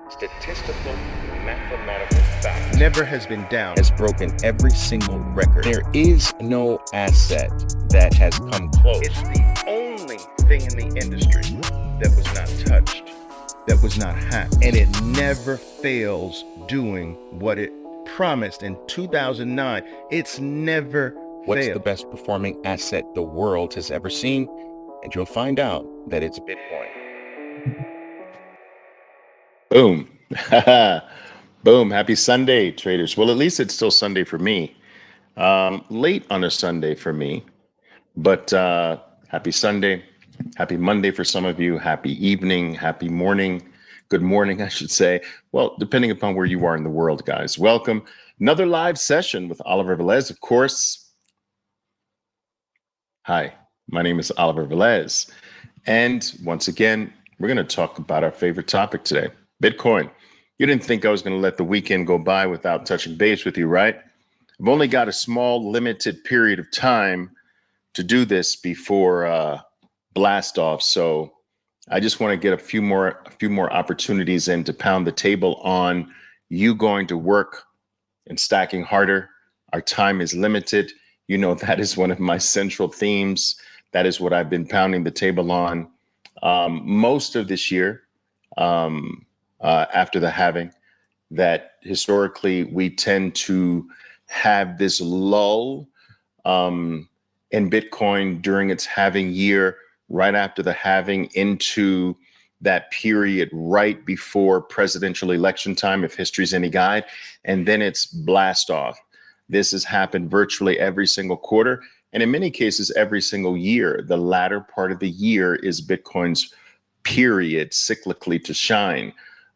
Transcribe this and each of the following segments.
Statistical, mathematical fact never has been down. has broken every single record. There is no asset that has come close. It's the only thing in the industry that was not touched, that was not hacked, and it never fails doing what it promised in 2009. It's never What's failed. the best performing asset the world has ever seen? And you'll find out that it's Bitcoin. Boom. Boom. Happy Sunday, traders. Well, at least it's still Sunday for me. Late on a Sunday for me, but happy Sunday. Happy Monday for some of you. Happy evening. Happy morning. Good morning, I should say. Well, depending upon where you are in the world, guys. Welcome. Another live session with Oliver Velez, of course. Hi, my name is Oliver Velez. And once again, we're going to talk about our favorite topic today, Bitcoin. You didn't think I was going to let the weekend go by without touching base with you, right? I've only got a small, limited period of time to do this before blast off. So I just want to get a few more opportunities in to pound the table on you going to work and stacking harder. Our time is limited. You know, that is one of my central themes. That is what I've been pounding the table on most of this year after the halving, that historically we tend to have this lull in Bitcoin during its halving year, right after the halving into that period right before presidential election time, if history's any guide, and then it's blast off. This has happened virtually every single quarter, and in many cases, every single year. The latter part of the year is Bitcoin's period cyclically to shine.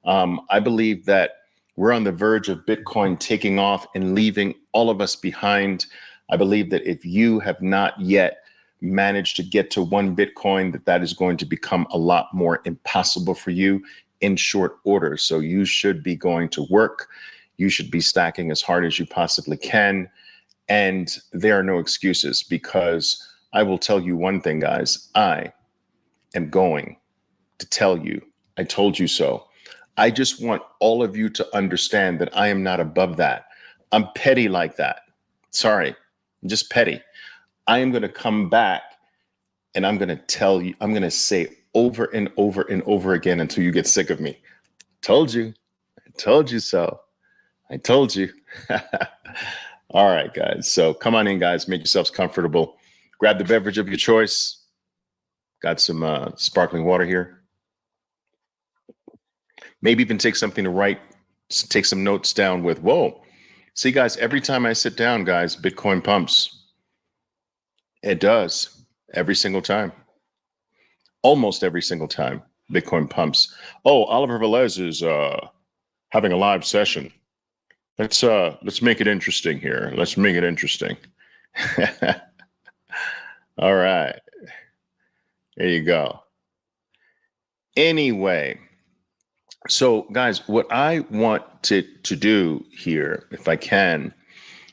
I believe that we're on the verge of Bitcoin taking off and leaving all of us behind. I believe that if you have not yet managed to get to one Bitcoin, that is going to become a lot more impossible for you in short order. So you should be going to work. You should be stacking as hard as you possibly can. And there are no excuses, because I will tell you one thing, guys. I am going to tell you, I told you so. I just want all of you to understand that I am not above that. I'm petty like that. Sorry, I'm just petty. I am going to come back and I'm going to tell you, I'm going to say over and over and over again until you get sick of me. Told you. I told you so. I told you. All right, guys. So come on in, guys. Make yourselves comfortable. Grab the beverage of your choice. Got some sparkling water here. Maybe even take something to write, take some notes down with. Whoa. See, guys, every time I sit down, guys, Bitcoin pumps. It does. Every single time. Almost every single time, Bitcoin pumps. Oh, Oliver Velez is having a live session. Let's make it interesting here. Let's make it interesting. All right. There you go. Anyway, so guys, what I wanted to do here, if I can,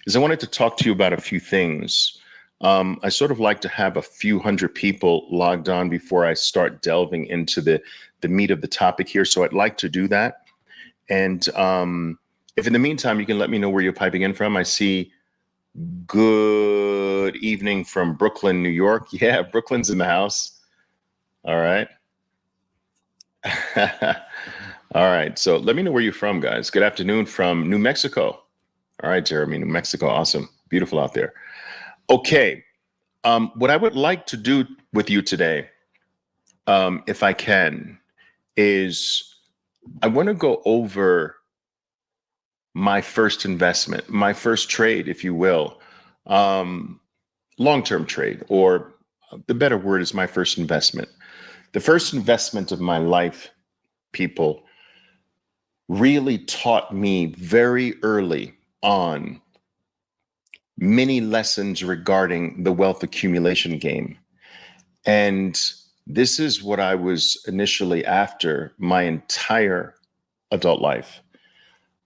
is I wanted to talk to you about a few things. I sort of like to have a few hundred people logged on before I start delving into the meat of the topic here. So I'd like to do that. And if in the meantime, you can let me know where you're piping in from. I see good evening from Brooklyn, New York. Yeah, Brooklyn's in the house. All right. All right. So let me know where you're from, guys. Good afternoon from New Mexico. All right, Jeremy, New Mexico. Awesome. Beautiful out there. Okay. What I would like to do with you today, if I can, is I want to go over my first investment, my first trade, if you will, long-term trade, or the better word is my first investment. The first investment of my life, people, really taught me very early on many lessons regarding the wealth accumulation game. And this is what I was initially after my entire adult life.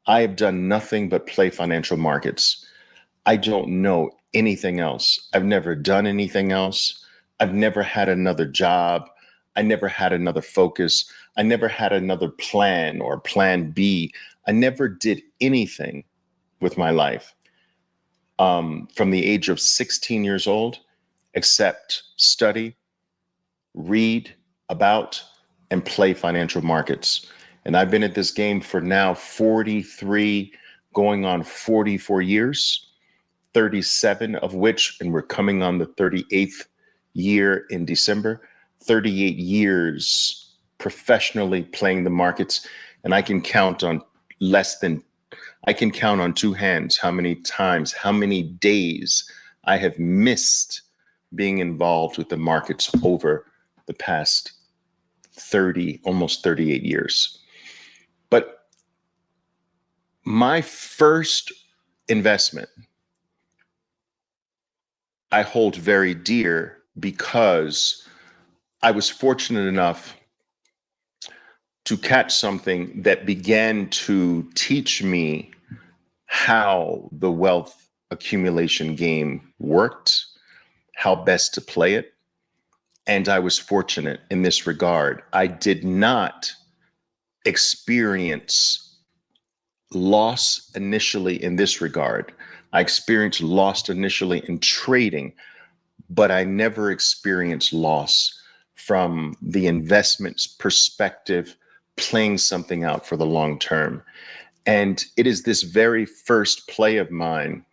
I have done nothing but play financial markets. I don't know anything else. I've never done anything else. I've never had another job. I never had another focus. I never had another plan or plan B. I never did anything with my life from the age of 16 years old except study, read about, and play financial markets. And I've been at this game for now 43, going on 44 years, 37 of which, and we're coming on the 38th year in December, 38 years professionally playing the markets. And I can count on two hands how many times, how many days I have missed being involved with the markets over the past 30, almost 38 years. But my first investment I hold very dear because I was fortunate enough to catch something that began to teach me how the wealth accumulation game worked, how best to play it. And I was fortunate in this regard. I did not experience loss initially in this regard. I experienced loss initially in trading, but I never experienced loss from the investment's perspective, playing something out for the long term. And it is this very first play of mine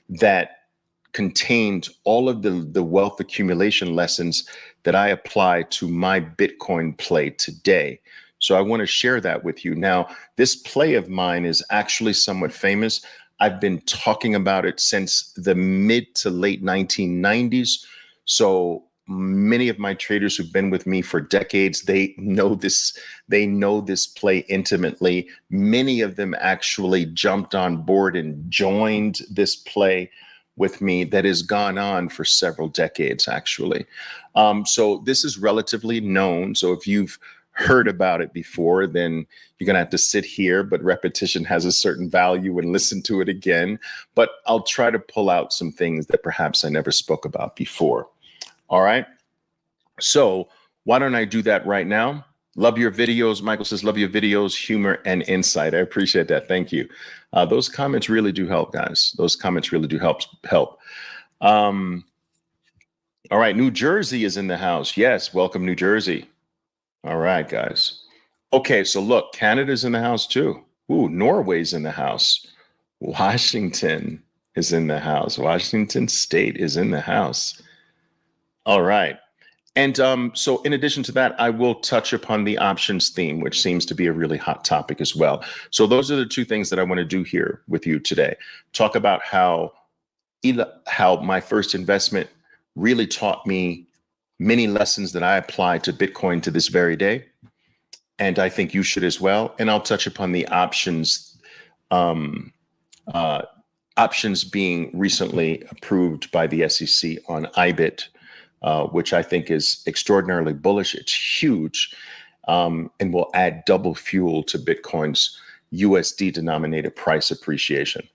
that contained all of the wealth accumulation lessons that I apply to my Bitcoin play today. So I want to share that with you. Now, this play of mine is actually somewhat famous. I've been talking about it since the mid to late 1990s. So many of my traders who've been with me for decades, they know this play intimately. Many of them actually jumped on board and joined this play with me that has gone on for several decades, actually. So this is relatively known. So if you've heard about it before, then you're going to have to sit here, but repetition has a certain value and listen to it again. But I'll try to pull out some things that perhaps I never spoke about before. All right. So why don't I do that right now? Love your videos. Michael says, love your videos, humor, and insight. I appreciate that. Thank you. Those comments really do help, guys. Those comments really do help. All right. New Jersey is in the house. Yes. Welcome, New Jersey. All right, guys. Okay. So look, Canada's in the house too. Ooh, Norway's in the house. Washington is in the house. Washington State is in the house. All right. And so in addition to that, I will touch upon the options theme, which seems to be a really hot topic as well. So those are the two things that I want to do here with you today. Talk about how my first investment really taught me many lessons that I apply to Bitcoin to this very day. And I think you should as well. And I'll touch upon the options being recently approved by the SEC on IBIT, which I think is extraordinarily bullish. It's huge and will add double fuel to Bitcoin's USD denominated price appreciation.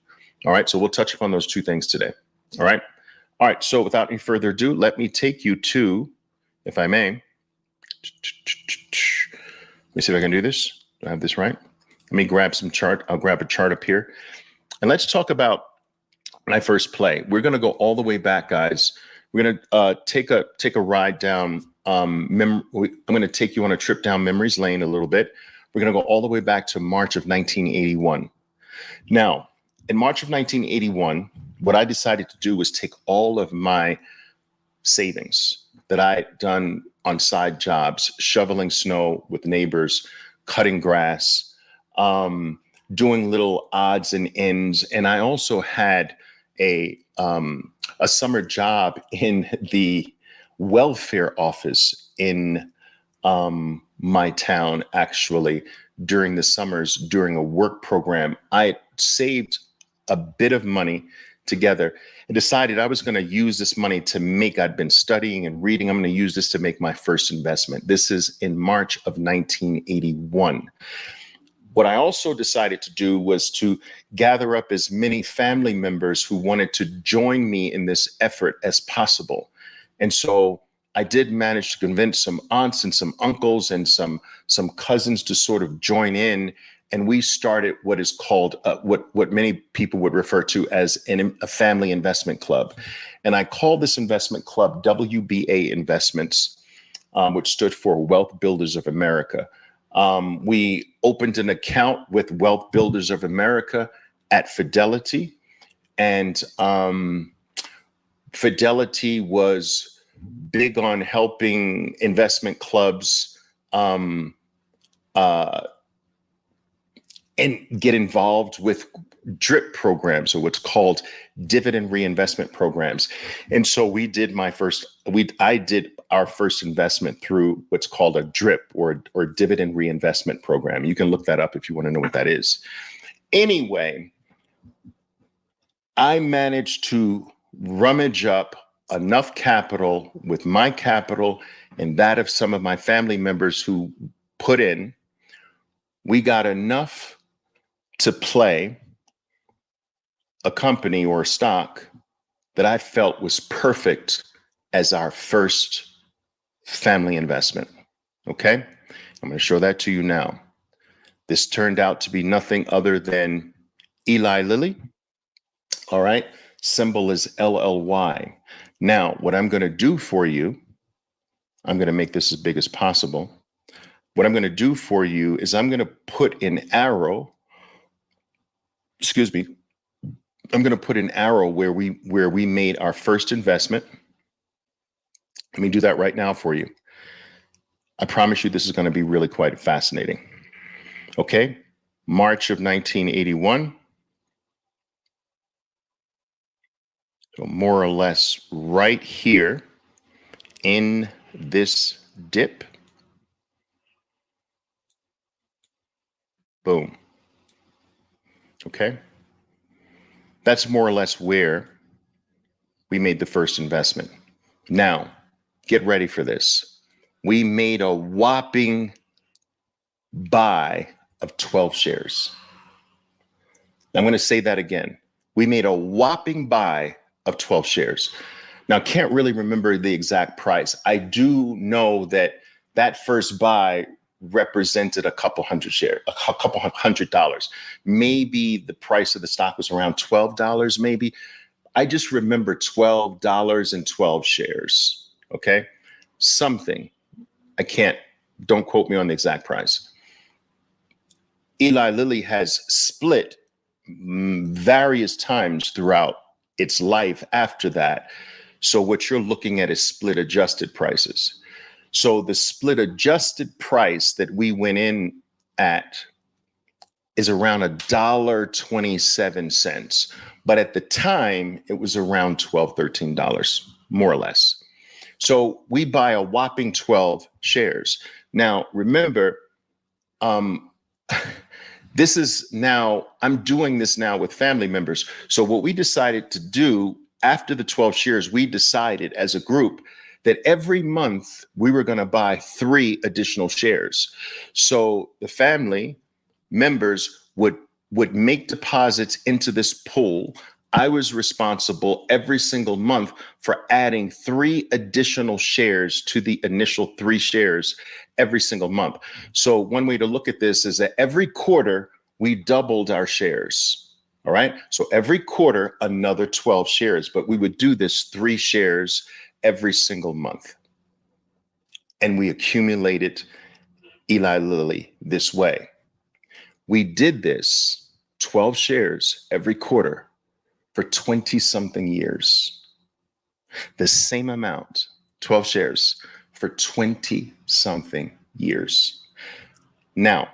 All right, so we'll touch upon those two things today. All right. All right, so without any further ado, let me take you to, if I may, let me see if I can do this. Do I have this right? Let me grab some chart. I'll grab a chart up here. And let's talk about my first play. We're going to go all the way back, guys. We're going to take a ride down. I'm going to take you on a trip down memories lane a little bit. We're going to go all the way back to March of 1981. Now, in March of 1981, what I decided to do was take all of my savings that I had done on side jobs, shoveling snow with neighbors, cutting grass, doing little odds and ends. And I also had a summer job in the welfare office in my town, actually, during the summers, during a work program. I saved a bit of money together and decided I was going to use this money to make, I'd been studying and reading. I'm going to use this to make my first investment. This is in March of 1981. What I also decided to do was to gather up as many family members who wanted to join me in this effort as possible. And so I did manage to convince some aunts and some uncles and some cousins to sort of join in, and we started what is called what many people would refer to as a family investment club, and I called this investment club WBA Investments, which stood for Wealth Builders of America. We opened an account with Wealth Builders of America at Fidelity, and Fidelity was big on helping investment clubs and get involved with DRIP programs, or what's called dividend reinvestment programs. And so I did our first investment through what's called a DRIP, or dividend reinvestment program. You can look that up if you want to know what that is. Anyway, I managed to rummage up enough capital with my capital and that of some of my family members who put in. We got enough to play a company or a stock that I felt was perfect as our first family investment. Okay, I'm going to show that to you now. This turned out to be nothing other than Eli Lilly. All right, symbol is LLY. Now, what I'm going to do for you, I'm going to make this as big as possible. What I'm going to do for you is I'm going to put an arrow, I'm going to put an arrow where we made our first investment. Let me do that right now for you. I promise you this is going to be really quite fascinating. Okay, March of 1981. So more or less right here in this dip. Boom. Okay. That's more or less where we made the first investment. Now, get ready for this. We made a whopping buy of 12 shares. I'm going to say that again. We made a whopping buy of 12 shares. Now, can't really remember the exact price. I do know that that first buy represented a couple $100. Maybe the price of the stock was around $12, maybe. I just remember $12 and 12 shares. Okay, something. Don't quote me on the exact price. Eli Lilly has split various times throughout its life after that. So what you're looking at is split adjusted prices. So the split adjusted price that we went in at is around $1.27. But at the time, it was around $12, $13, more or less. So we buy a whopping 12 shares. Now, remember, this is now, I'm doing this now with family members. So what we decided to do after the 12 shares, we decided as a group that every month we were going to buy 3 additional shares. So the family members would make deposits into this pool. I was responsible every single month for adding 3 additional shares to the initial 3 shares every single month. So one way to look at this is that every quarter we doubled our shares. All right. So every quarter, another 12 shares, but we would do this 3 shares every single month. And we accumulated Eli Lilly this way. We did this 12 shares every quarter for 20 something years. The same amount, 12 shares for 20 something years. Now,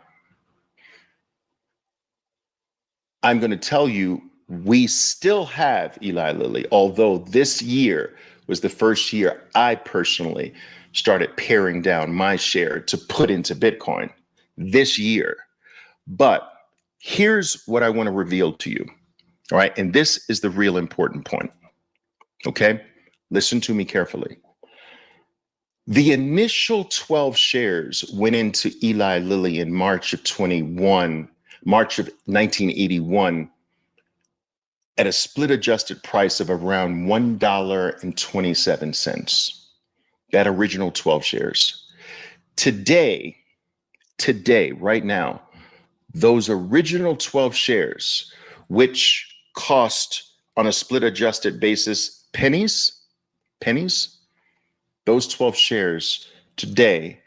I'm going to tell you, we still have Eli Lilly, although this year was the first year I personally started paring down my share to put into Bitcoin this year. But here's what I want to reveal to you. All right. And this is the real important point. Okay. Listen to me carefully. The initial 12 shares went into Eli Lilly in March of 1981 at a split adjusted price of around $1.27. that original 12 shares. Today, right now, those original 12 shares, which cost on a split adjusted basis pennies, those 12 shares today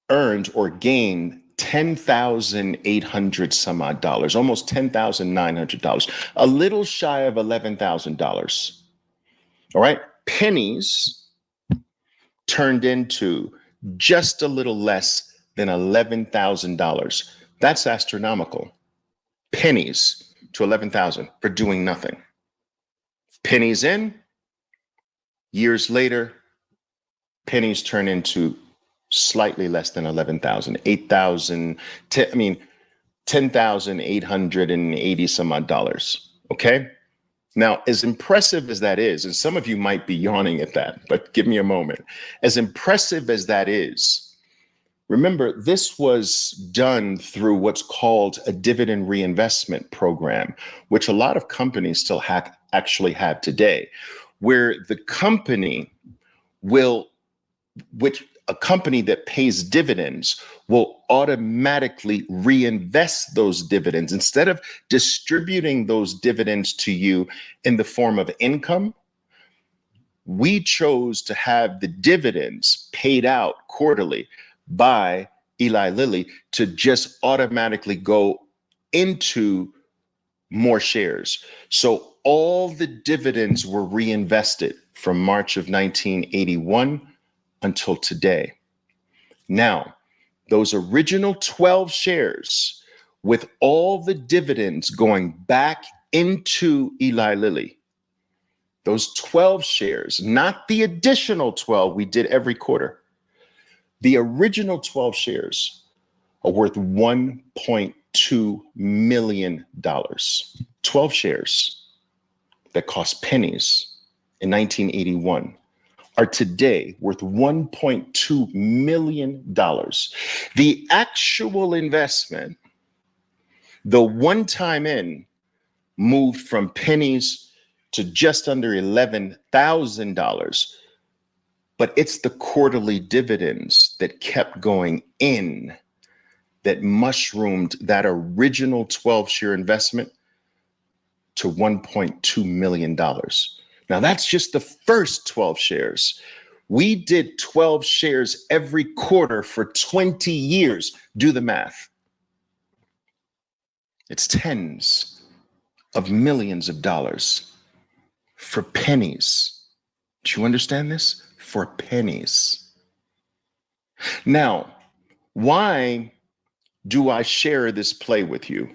earned or gained $10,800 some odd dollars, almost $10,900, a little shy of $11,000. All right. Pennies turned into just a little less than $11,000. That's astronomical. Pennies to 11,000 for doing nothing. Pennies in, years later, pennies turn into slightly less than 11,000, 8,000, 10,880 some odd dollars. Okay. Now, as impressive as that is, and some of you might be yawning at that, but give me a moment. As impressive as that is, remember, this was done through what's called a dividend reinvestment program, which a lot of companies still actually have today, where the company will, which a company that pays dividends will automatically reinvest those dividends. Instead of distributing those dividends to you in the form of income, we chose to have the dividends paid out quarterly by Eli Lilly to just automatically go into more shares. So all the dividends were reinvested from March of 1981 until today. Now, those original 12 shares with all the dividends going back into Eli Lilly, those 12 shares, not the additional 12 we did every quarter, the original 12 shares are worth $1.2 million. 12 shares that cost pennies in 1981 are today worth $1.2 million. The actual investment, the one-time in, moved from pennies to just under $11,000, but it's the quarterly dividends that kept going in that mushroomed that original 12-share investment to $1.2 million. Now, that's just the first 12 shares. We did 12 shares every quarter for 20 years. Do the math. It's tens of millions of dollars for pennies. Do you understand this? For pennies. Now, why do I share this play with you?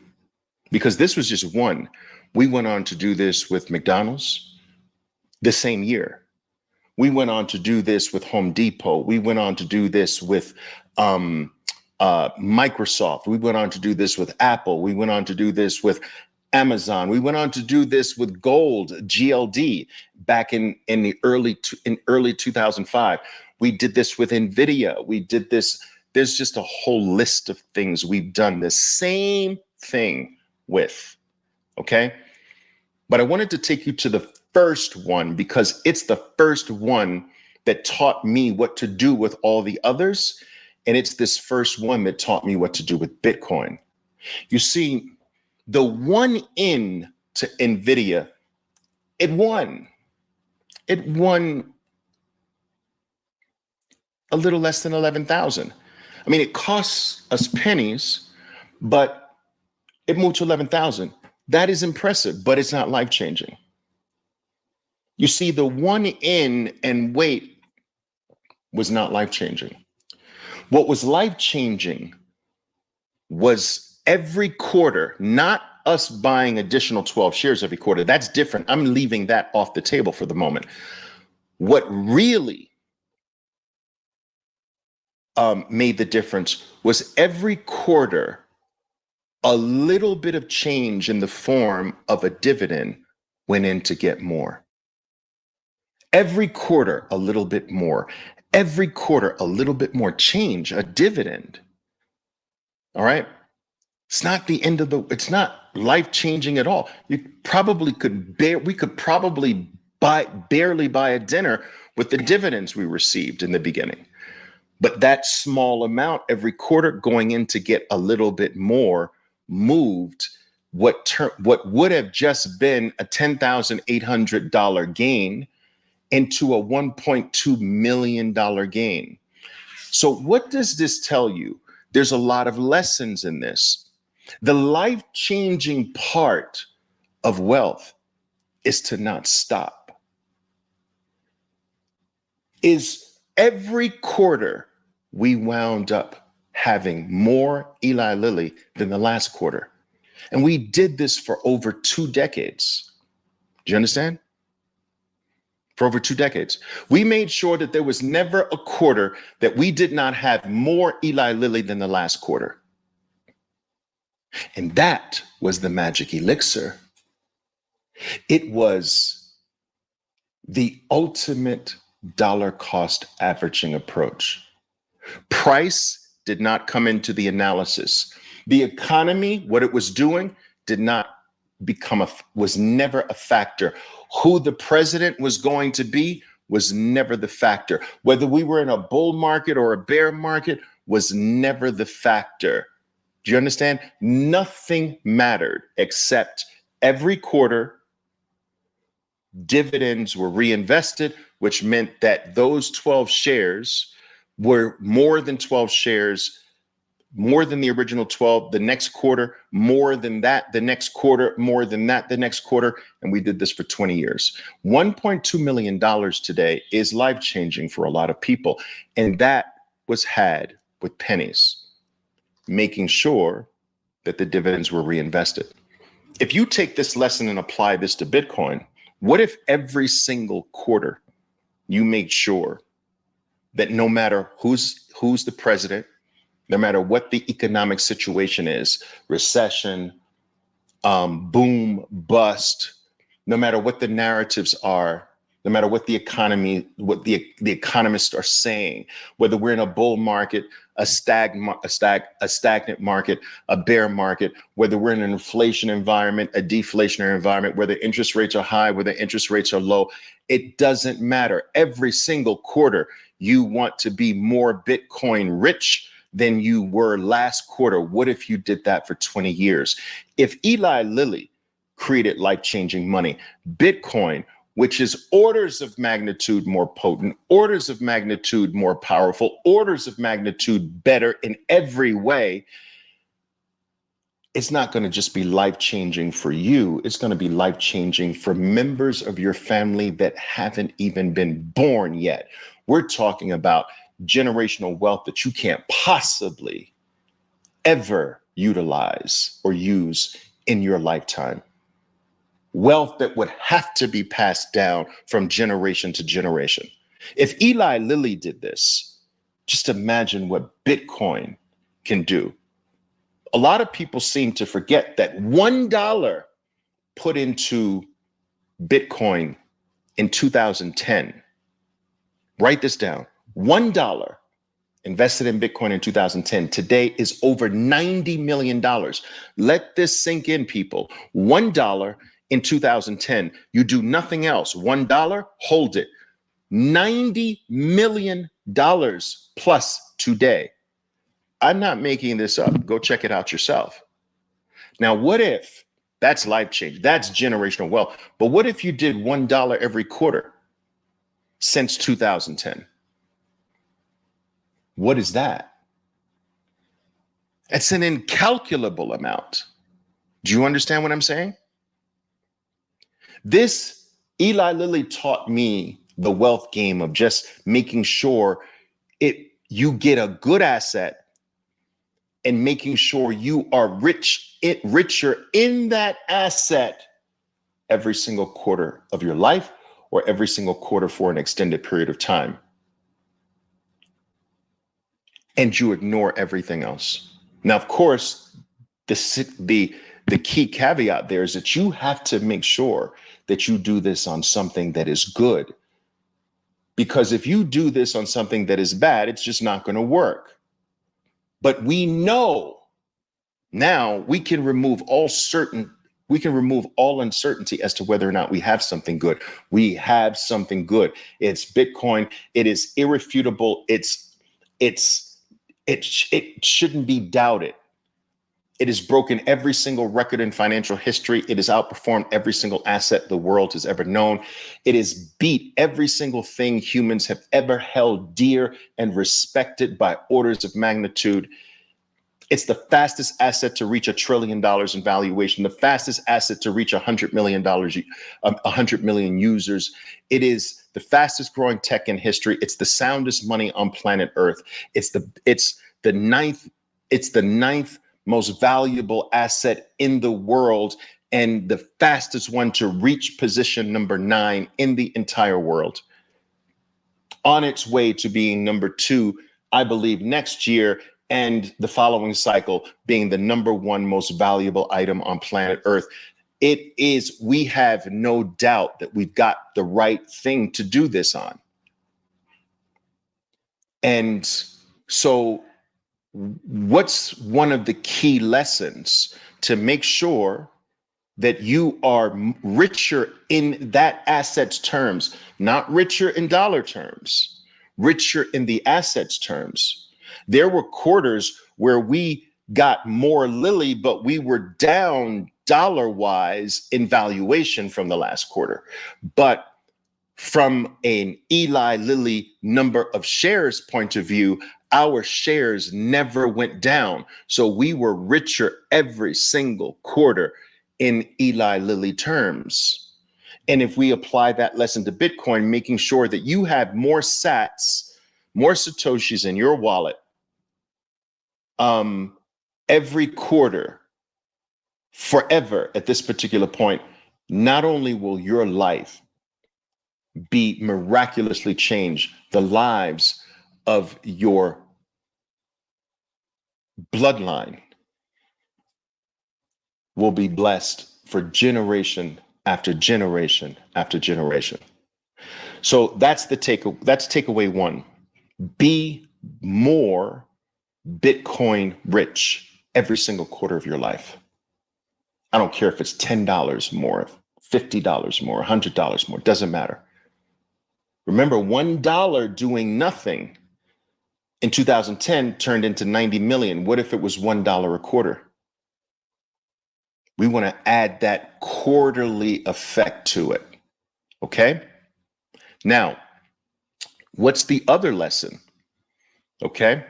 Because this was just one. We went on to do this with McDonald's the same year. We went on to do this with Home Depot. We went on to do this with Microsoft. We went on to do this with Apple. We went on to do this with Amazon. We went on to do this with Gold, GLD, back in early 2005. We did this with NVIDIA. We did this. There's just a whole list of things we've done the same thing with. Okay. But I wanted to take you to the first one because it's the first one that taught me what to do with all the others. And it's this first one that taught me what to do with Bitcoin. You see, the one in to NVIDIA, it won a little less than 11,000. I mean, it costs us pennies, but it moved to 11,000. That is impressive, but it's not life-changing. You see, the one in and wait was not life-changing. What was life-changing was every quarter, not us buying additional 12 shares every quarter. That's different. I'm leaving that off the table for the moment. What really made the difference was every quarter, a little bit of change in the form of a dividend went in to get more. Every quarter, a little bit more. Every quarter, a little bit more change, a dividend. All right. It's not the end of it's not life-changing at all. We could probably barely buy a dinner with the dividends we received in the beginning. But that small amount every quarter going in to get a little bit more moved what would have just been a $10,800 gain into a $1.2 million gain. So what does this tell you? There's a lot of lessons in this. The life-changing part of wealth is to not stop. Is every quarter we wound up having more Eli Lilly than the last quarter. And we did this for over 2 decades. Do you understand? For over 2 decades. We made sure that there was never a quarter that we did not have more Eli Lilly than the last quarter. And that was the magic elixir. It was the ultimate dollar cost averaging approach. Price did not come into the analysis. The economy, what it was doing, did not was never a factor. Who the president was going to be was never the factor. Whether we were in a bull market or a bear market was never the factor. Do you understand? Nothing mattered except every quarter dividends were reinvested, which meant that those 12 shares were more than 12 shares, more than the original 12, the next quarter, more than that, the next quarter, more than that, the next quarter. And we did this for 20 years. $1.2 million today is life-changing for a lot of people. And that was had with pennies, making sure that the dividends were reinvested. If you take this lesson and apply this to Bitcoin, what if every single quarter you make sure that no matter who's the president, no matter what the economic situation is, recession, boom, bust, no matter what the narratives are, no matter what the economy, what the economists are saying, whether we're in a bull market, a stagnant market, a bear market, whether we're in an inflation environment, a deflationary environment, whether interest rates are high, whether interest rates are low, it doesn't matter. Every single quarter, you want to be more Bitcoin rich than you were last quarter. What if you did that for 20 years? If Eli Lilly created life-changing money, Bitcoin, which is orders of magnitude more potent, orders of magnitude more powerful, orders of magnitude better in every way, it's not going to just be life-changing for you. It's going to be life-changing for members of your family that haven't even been born yet. We're talking about generational wealth that you can't possibly ever utilize or use in your lifetime. Wealth that would have to be passed down from generation to generation. If Eli Lilly did this, just imagine what Bitcoin can do. A lot of people seem to forget that $1 put into Bitcoin in 2010. Write this down. $1 invested in Bitcoin in 2010 today is over $90 million. Let this sink in, people. $1 in 2010, you do nothing else. $1, hold it. $90 million plus today. I'm not making this up. Go check it out yourself. Now, what if that's life change? That's generational wealth. But what if you did $1 every quarter since 2010? What is that? It's an incalculable amount. Do you understand what I'm saying? This Eli Lilly taught me the wealth game of just making sure you get a good asset and making sure you are richer in that asset every single quarter of your life or every single quarter for an extended period of time. And you ignore everything else. Now, of course, the key caveat there is that you have to make sure that you do this on something that is good. Because if you do this on something that is bad, it's just not going to work. But we know now we can remove We can remove all uncertainty as to whether or not we have something good. We have something good. It's Bitcoin. It is irrefutable. It shouldn't be doubted. It has broken every single record in financial history. It has outperformed every single asset the world has ever known. It has beat every single thing humans have ever held dear and respected by orders of magnitude. It's the fastest asset to reach $1 trillion in valuation, the fastest asset to reach $100 million, 100 million users. It is the fastest growing tech in history. It's the soundest money on planet Earth. It's the ninth most valuable asset in the world and the fastest one to reach position number 9 in the entire world. On its way to being number 2, I believe, next year, and the following cycle being the number 1 most valuable item on planet Earth. We have no doubt that we've got the right thing to do this on. And so what's one of the key lessons to make sure that you are richer in that asset's terms, not richer in dollar terms, richer in the assets terms? There were quarters where we got more Lilly, but we were down dollar-wise in valuation from the last quarter. But from an Eli Lilly number of shares point of view, our shares never went down. So we were richer every single quarter in Eli Lilly terms. And if we apply that lesson to Bitcoin, making sure that you have more sats, more Satoshis in your wallet every quarter, forever at this particular point, not only will your life be miraculously changed, the lives of your bloodline will be blessed for generation after generation after generation. So that's takeaway 1. Be more Bitcoin rich every single quarter of your life. I don't care if it's $10 more, $50 more, $100 more, doesn't matter. Remember, $1 doing nothing in 2010 turned into 90 million. What if it was $1 a quarter? We want to add that quarterly effect to it. Okay? Now, what's the other lesson? Okay?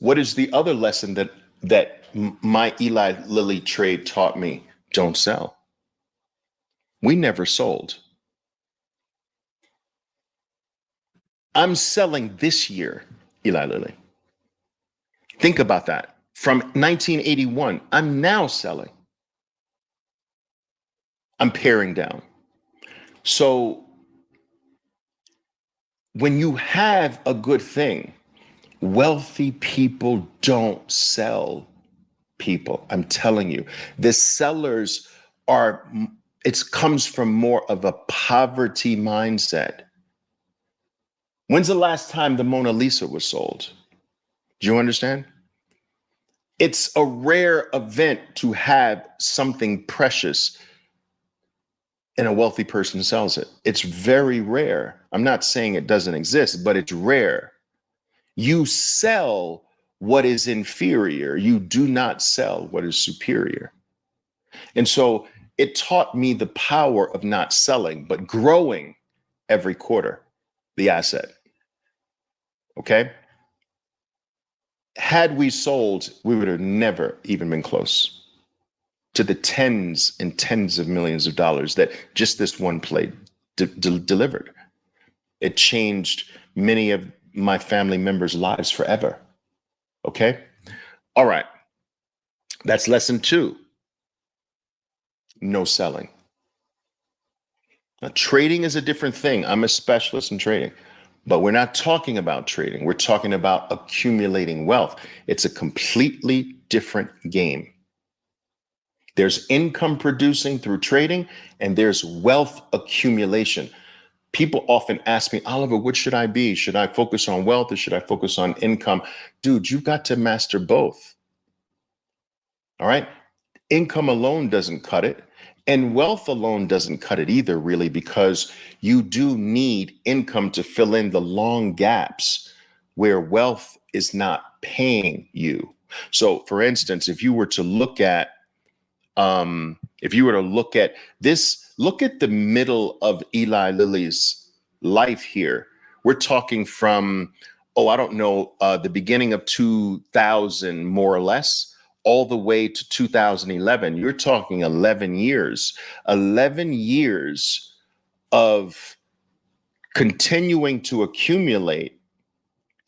What is the other lesson that my Eli Lilly trade taught me? Don't sell. We never sold. I'm selling this year, Eli Lilly. Think about that. From 1981, I'm now selling. I'm paring down. So when you have a good thing, wealthy people don't sell people. I'm telling you, the sellers it comes from more of a poverty mindset. When's the last time the Mona Lisa was sold? Do you understand? It's a rare event to have something precious and a wealthy person sells it. It's very rare. I'm not saying it doesn't exist, but it's rare. You sell what is inferior. You do not sell what is superior. And so it taught me the power of not selling, but growing every quarter the asset. Okay? Had we sold, we would have never even been close to the tens and tens of millions of dollars that just this one play delivered. It changed many of my family members' lives forever. Okay? All right. That's lesson 2. No selling. Now, trading is a different thing. I'm a specialist in trading, but we're not talking about trading. We're talking about accumulating wealth. It's a completely different game. There's income producing through trading, and there's wealth accumulation. People often ask me, Oliver, what should I be? Should I focus on wealth or should I focus on income? Dude, you've got to master both. All right. Income alone doesn't cut it. And wealth alone doesn't cut it either, really, because you do need income to fill in the long gaps where wealth is not paying you. So, for instance, if you were to look at this, look at the middle of Eli Lilly's life here. We're talking from, I don't know, the beginning of 2000, more or less, all the way to 2011. You're talking 11 years of continuing to accumulate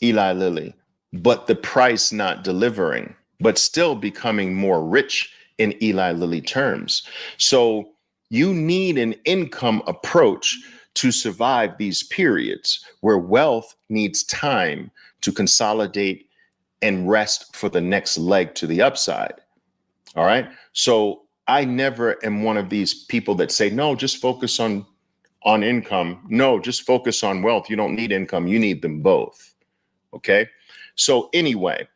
Eli Lilly, but the price not delivering, but still becoming more rich in Eli Lilly terms. So you need an income approach to survive these periods where wealth needs time to consolidate and rest for the next leg to the upside. All right. So I never am one of these people that say, no, just focus on income. No, just focus on wealth. You don't need income. You need them both. Okay. So anyway,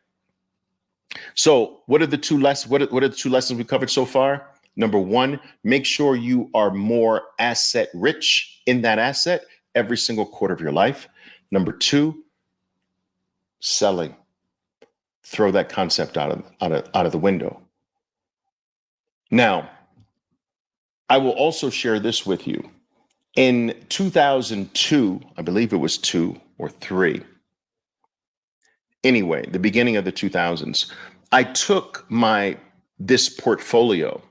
so what are the two lessons? What are the two lessons we covered so far? Number one, make sure you are more asset rich in that asset every single quarter of your life. Number two, selling. Throw that concept out of the window. Now, I will also share this with you. In 2002, I believe it was 2 or 3. Anyway, the beginning of the 2000s, I took this portfolio.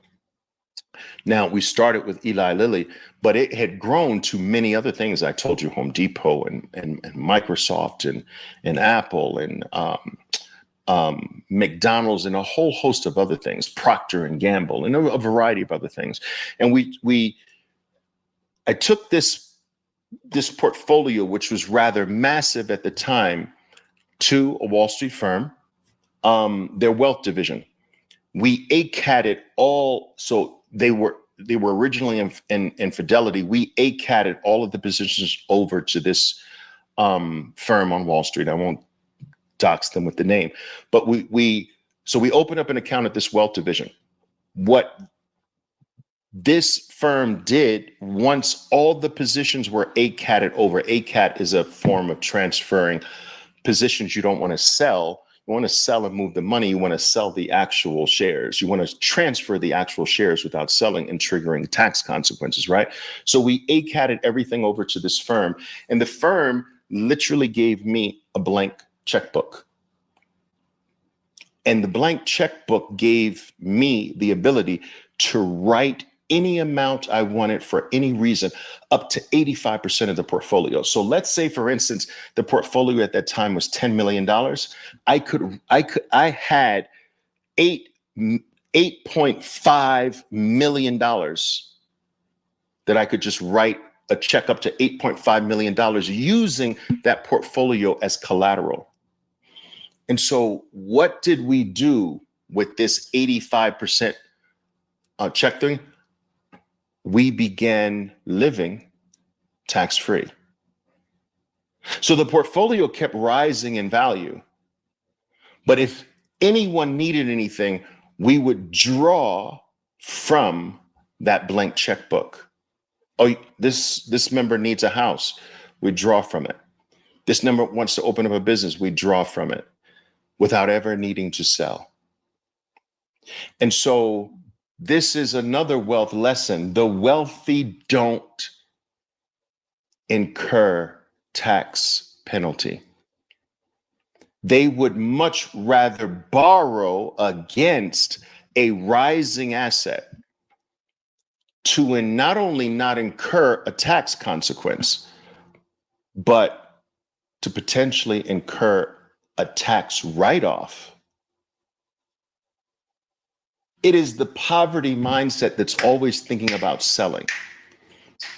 Now, we started with Eli Lilly, but it had grown to many other things. I told you, Home Depot and Microsoft and Apple and McDonald's and a whole host of other things, Procter and Gamble and a variety of other things. And I took this portfolio, which was rather massive at the time, to a Wall Street firm, their wealth division. We ACAT all. So they were originally in Fidelity. We ACAT all of the positions over to this firm on Wall Street. I won't dox them with the name, but we opened up an account at this wealth division. What this firm did, once all the positions were ACAT over, ACAT is a form of transferring positions you don't want to sell. You want to sell and move the money. You want to sell the actual shares. You want to transfer the actual shares without selling and triggering tax consequences, right? So we ACAT'd everything over to this firm, and the firm literally gave me a blank checkbook. And the blank checkbook gave me the ability to write any amount I wanted for any reason, up to 85% of the portfolio. So let's say, for instance, the portfolio at that time was $10 million. I had $8.5 million that I could just write a check up to $8.5 million using that portfolio as collateral. And so what did we do with this 85% check thing? We began living tax-free. So the portfolio kept rising in value. But if anyone needed anything, we would draw from that blank checkbook. Oh, this member needs a house. We draw from it. This member wants to open up a business. We draw from it without ever needing to sell. And so this is another wealth lesson. The wealthy don't incur tax penalty. They would much rather borrow against a rising asset to not only not incur a tax consequence, but to potentially incur a tax write-off. It is the poverty mindset that's always thinking about selling.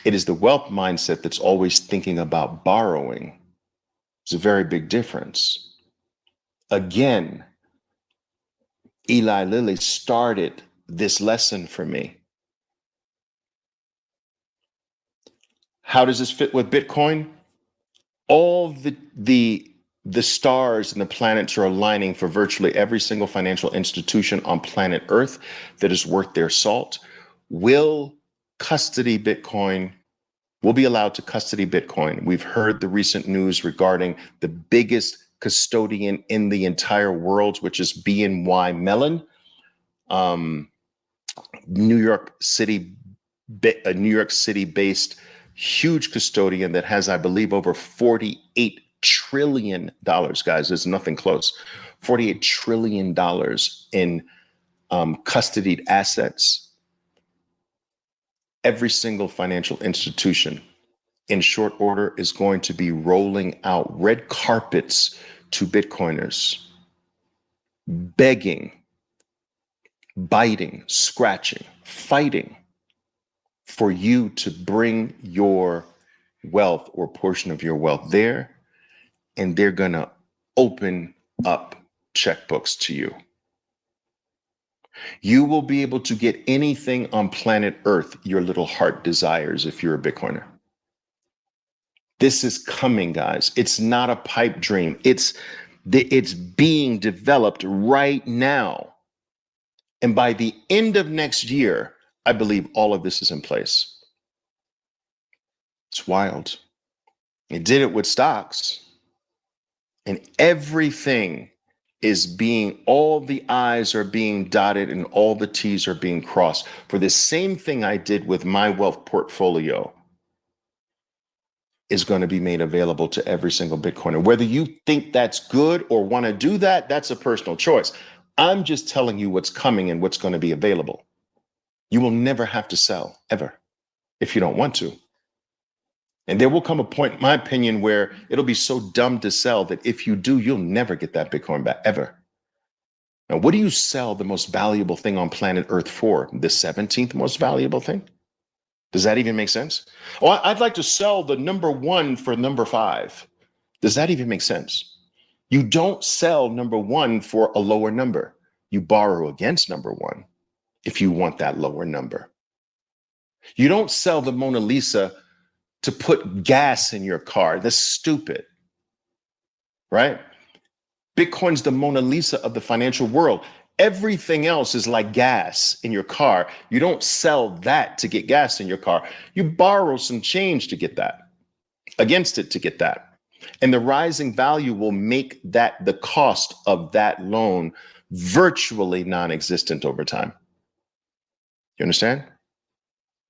It is the wealth mindset that's always thinking about borrowing. It's a very big difference. Again, Eli Lilly started this lesson for me. How does this fit with Bitcoin? All the the stars and the planets are aligning for virtually every single financial institution on planet Earth that is worth their salt. Will custody Bitcoin, will be allowed to custody Bitcoin. We've heard the recent news regarding the biggest custodian in the entire world, which is BNY Mellon, New York City, a New York City based huge custodian that has, I believe, over $48 trillion, guys. There's nothing close. $48 trillion in custodied assets. Every single financial institution in short order is going to be rolling out red carpets to Bitcoiners, begging, biting, scratching, fighting for you to bring your wealth or portion of your wealth there, and they're going to open up checkbooks to you. You will be able to get anything on planet Earth your little heart desires if you're a Bitcoiner. This is coming, guys. It's not a pipe dream. It's being developed right now. And by the end of next year, I believe all of this is in place. It's wild. It did it with stocks. And everything is being, all the I's are being dotted and all the T's are being crossed for the same thing I did with my wealth portfolio is going to be made available to every single Bitcoiner. Whether you think that's good or want to do that, that's a personal choice. I'm just telling you what's coming and what's going to be available. You will never have to sell, ever, if you don't want to. And there will come a point, in my opinion, where it'll be so dumb to sell that if you do, you'll never get that Bitcoin back, ever. Now, what do you sell the most valuable thing on planet Earth for? The 17th most valuable thing? Does that even make sense? Oh, I'd like to sell the number 1 for number 5. Does that even make sense? You don't sell number 1 for a lower number. You borrow against number 1 if you want that lower number. You don't sell the Mona Lisa to put gas in your car. That's stupid, right? Bitcoin's the Mona Lisa of the financial world. Everything else is like gas in your car. You don't sell that to get gas in your car. You borrow some change to get that, against it to get that. And the rising value will make that the cost of that loan virtually non-existent over time. You understand?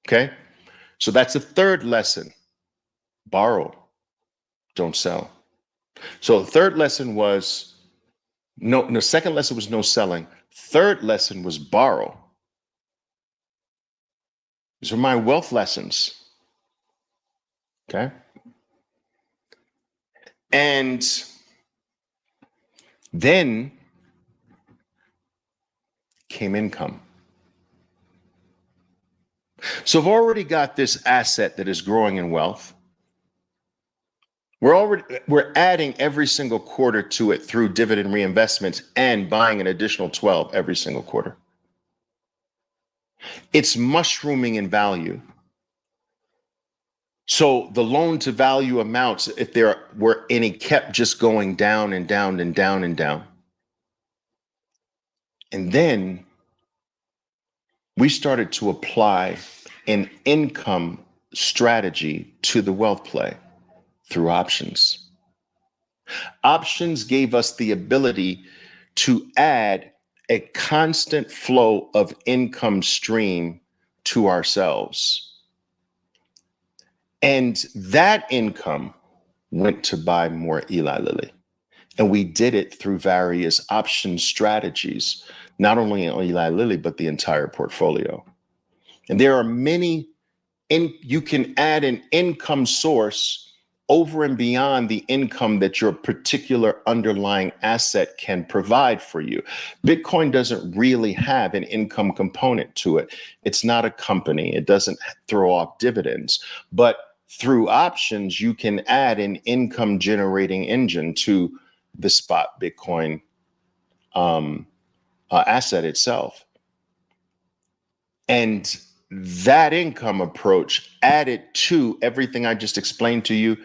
Okay. So that's the third lesson. Borrow, don't sell. So the third lesson was no, second lesson was no selling. Third lesson was borrow. These are my wealth lessons. Okay. And then came income. So I've already got this asset that is growing in wealth. We're adding every single quarter to it through dividend reinvestments and buying an additional 12 every single quarter. It's mushrooming in value. So the loan to value amounts, if there were any, kept just going down and down and down and down. And then we started to apply an income strategy to the wealth play through options. Options gave us the ability to add a constant flow of income stream to ourselves. And that income went to buy more Eli Lilly. And we did it through various option strategies, not only on Eli Lilly, but the entire portfolio. And there are many, you can add an income source over and beyond the income that your particular underlying asset can provide for you. Bitcoin doesn't really have an income component to it. It's not a company. It doesn't throw off dividends. But through options, you can add an income generating engine to the spot Bitcoin asset itself. And that income approach added to everything I just explained to you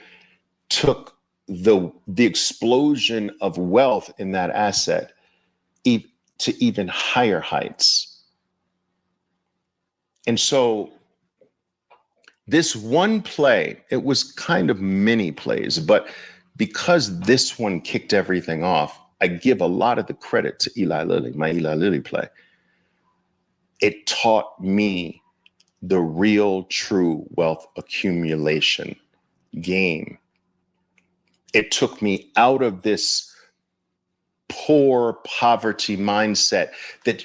took the explosion of wealth in that asset to even higher heights. And so this one play, it was kind of many plays, but because this one kicked everything off, I give a lot of the credit to Eli Lilly, my Eli Lilly play. It taught me the real true wealth accumulation game. It took me out of this poor poverty mindset that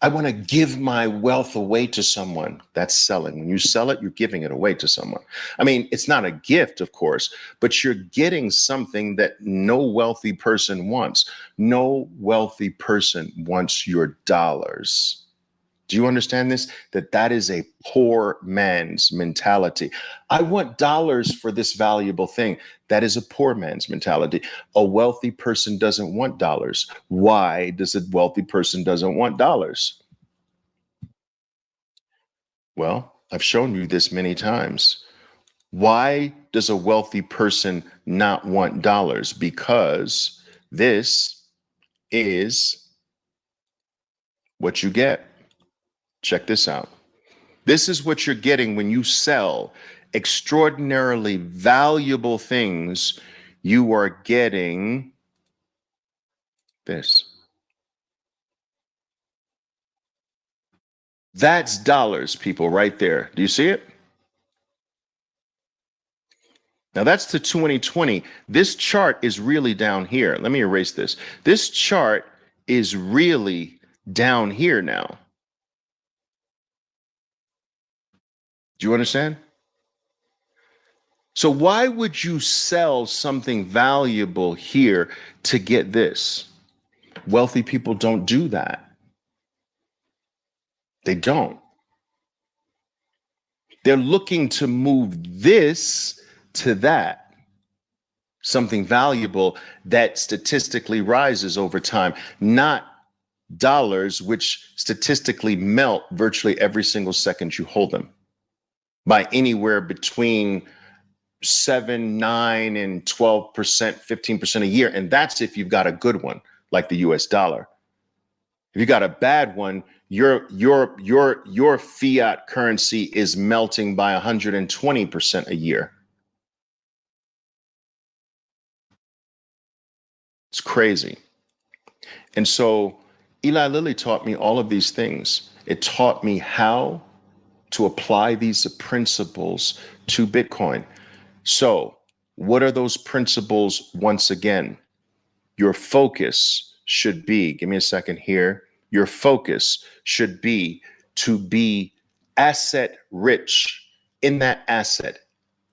I want to give my wealth away to someone. That's selling. When you sell it, you're giving it away to someone. I mean, it's not a gift, of course, but you're getting something that no wealthy person wants. No wealthy person wants your dollars. Do you understand this? That is a poor man's mentality. I want dollars for this valuable thing. That is a poor man's mentality. A wealthy person doesn't want dollars. Why does a wealthy person doesn't want dollars? Well, I've shown you this many times. Why does a wealthy person not want dollars? Because this is what you get. Check this out. This is what you're getting when you sell extraordinarily valuable things. You are getting this. That's dollars, people, right there. Do you see it? Now that's to 2020. This chart is really down here. Let me erase this. This chart is really down here now. Do you understand? So why would you sell something valuable here to get this? Wealthy people don't do that. They don't. They're looking to move this to that, something valuable that statistically rises over time, not dollars, which statistically melt virtually every single second you hold them by anywhere between 7, 9, and 12%, 15% a year. And that's if you've got a good one, like the US dollar. If you got a bad one, your fiat currency is melting by 120% a year. It's crazy. And so Eli Lilly taught me all of these things. It taught me how to apply these principles to Bitcoin. So what are those principles? Once again, your focus should be, give me a second here. Your focus should be to be asset rich in that asset,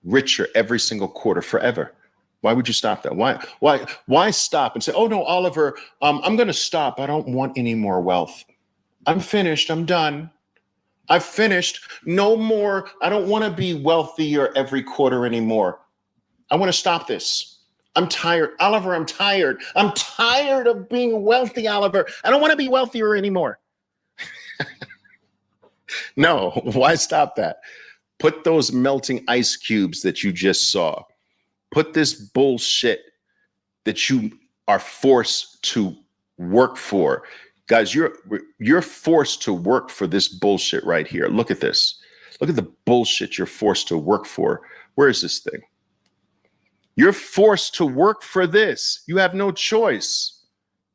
richer every single quarter forever. Why would you stop that? Why stop and say, oh no, Oliver, I'm going to stop. I don't want any more wealth. I'm finished. I'm done. I've finished. No more. I don't want to be wealthier every quarter anymore. I want to stop this. I'm tired. Oliver, I'm tired. I'm tired of being wealthy, Oliver. I don't want to be wealthier anymore. No, why stop that? Put those melting ice cubes that you just saw. Put this bullshit that you are forced to work for. Guys, you're forced to work for this bullshit right here. Look at this. Look at the bullshit you're forced to work for. Where is this thing? You're forced to work for this. You have no choice.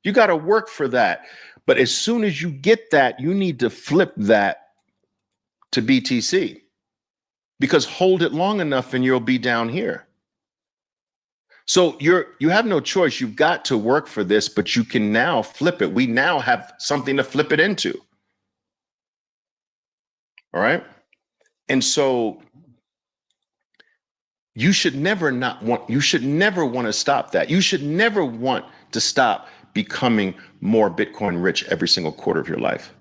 You got to work for that. But as soon as you get that, you need to flip that to BTC, because hold it long enough and you'll be down here. So you have no choice. You've got to work for this, but you can now flip it. We now have something to flip it into. All right. And so you should never want to stop that. You should never want to stop becoming more Bitcoin rich every single quarter of your life.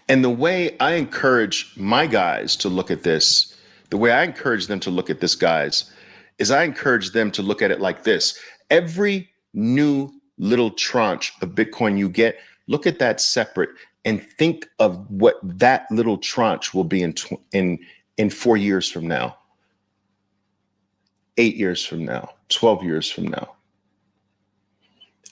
And the way I encourage my guys to look at this, the way I encourage them to look at this, guys, is I encourage them to look at it like this. Every new little tranche of Bitcoin you get, look at that separate and think of what that little tranche will be in 4 years from now. 8 years from now, 12 years from now.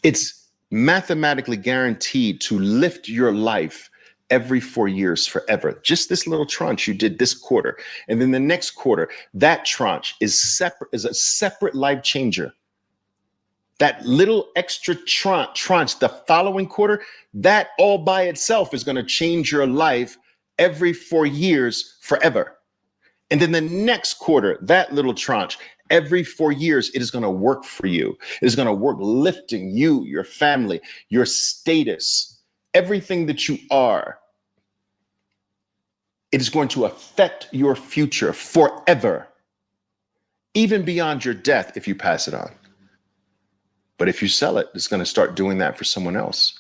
It's mathematically guaranteed to lift your life every 4 years forever. Just this little tranche you did this quarter. And then the next quarter, that tranche is a separate life changer. That little extra tranche the following quarter, that all by itself is going to change your life every 4 years forever. And then the next quarter, that little tranche, every 4 years, it is going to work for you. It is going to work lifting you, your family, your status, everything that you are. It is going to affect your future forever, even beyond your death if you pass it on. But if you sell it, it's going to start doing that for someone else.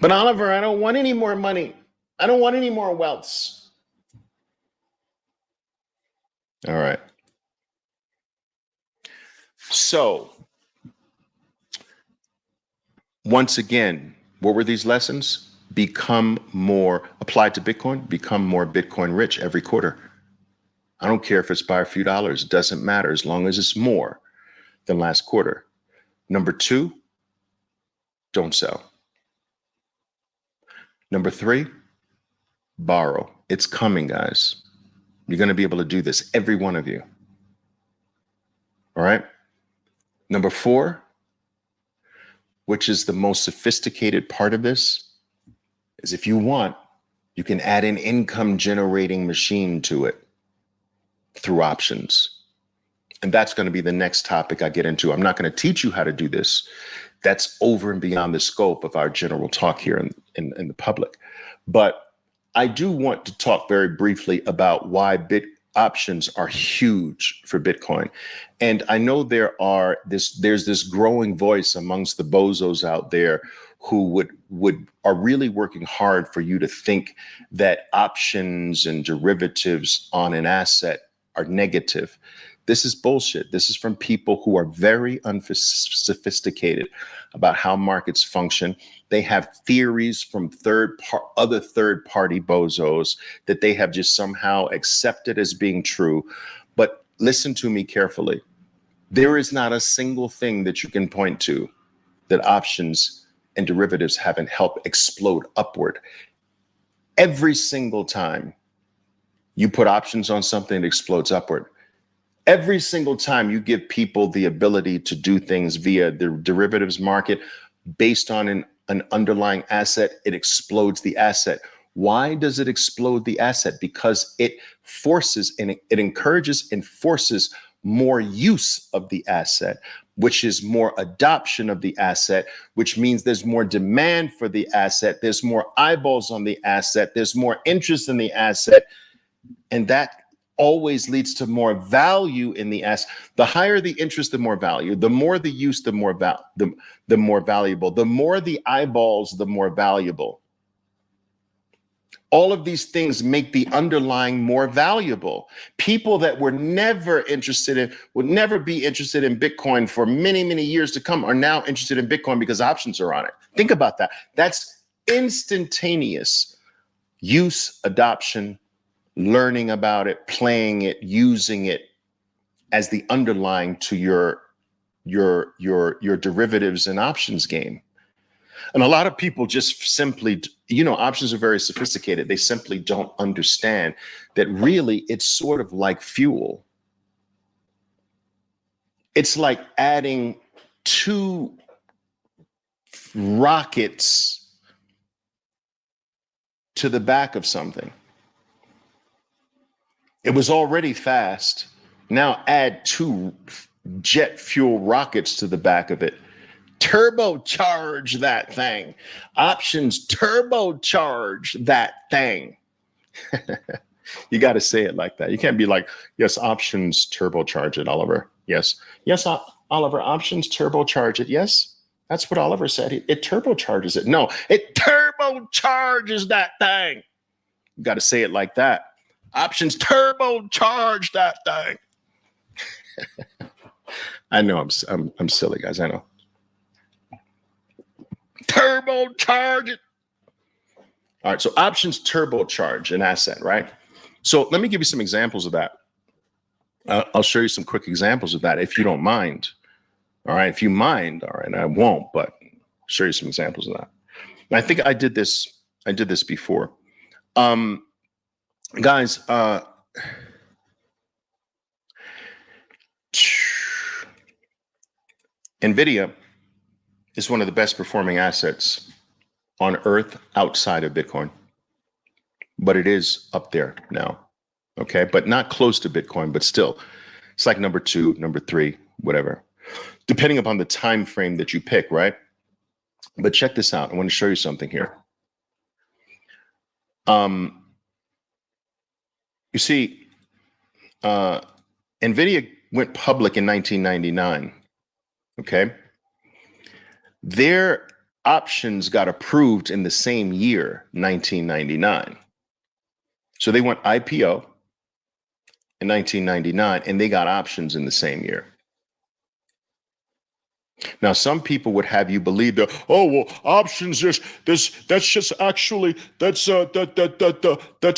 But Oliver, I don't want any more money. I don't want any more wealths. All right. So, once again, what were these lessons? Become more, applied to Bitcoin, become more Bitcoin rich every quarter. I don't care if it's by a few dollars. It doesn't matter as long as it's more than last quarter. Number 2, don't sell. Number 3, borrow. It's coming, guys. You're going to be able to do this, every one of you. All right. Number 4, which is the most sophisticated part of this, is if you want, you can add an income generating machine to it through options. And that's going to be the next topic I get into. I'm not going to teach you how to do this. That's over and beyond the scope of our general talk here in the public. But I do want to talk very briefly about why options are huge for Bitcoin. And I know there's this growing voice amongst the bozos out there who are really working hard for you to think that options and derivatives on an asset are negative. This is bullshit. This is from people who are very unsophisticated about how markets function. They have theories from other third-party bozos that they have just somehow accepted as being true. But listen to me carefully. There is not a single thing that you can point to that options and derivatives haven't helped explode upward. Every single time you put options on something, it explodes upward. Every single time you give people the ability to do things via the derivatives market based on an underlying asset, it explodes the asset. Why does it explode the asset? Because it forces and it encourages and forces more use of the asset, which is more adoption of the asset, which means there's more demand for the asset. There's more eyeballs on the asset. There's more interest in the asset. And that always leads to more value in the asset. The higher the interest, the more value. The more the use, the more valuable. The more the eyeballs, the more valuable. All of these things make the underlying more valuable. People that would never be interested in Bitcoin for many, many years to come are now interested in Bitcoin because options are on it. Think about that. That's instantaneous use, adoption, learning about it, playing it, using it as the underlying to your derivatives and options game. And a lot of people just simply, options are very sophisticated. They simply don't understand that really it's sort of like fuel. It's like adding 2 rockets to the back of something. It was already fast. Now add 2 jet fuel rockets to the back of it. Turbocharge that thing. Options turbocharge that thing. You got to say it like that. You can't be like, yes, options turbocharge it, Oliver. Yes. Yes, Oliver, options turbocharge it. Yes. That's what Oliver said. It turbocharges it. No, it turbocharges that thing. You got to say it like that. Options turbocharge that thing. I know I'm silly, guys. I know. Turbocharge it. All right, so options turbocharge an asset, right? So let me give you some examples of that. I'll show you some quick examples of that if you don't mind. All right, if you mind, all right, I won't, but I'll show you some examples of that. And I think I did this before. Guys, NVIDIA is one of the best performing assets on earth outside of Bitcoin, but it is up there now. Okay, but not close to Bitcoin, but still, it's like number 2, number 3, whatever, depending upon the time frame that you pick, right? But check this out. I want to show you something here. You see, NVIDIA went public in 1999. Okay, their options got approved in the same year, 1999. So they went IPO in 1999, and they got options in the same year. Now, some people would have you believe that, oh well, options that's just actually that's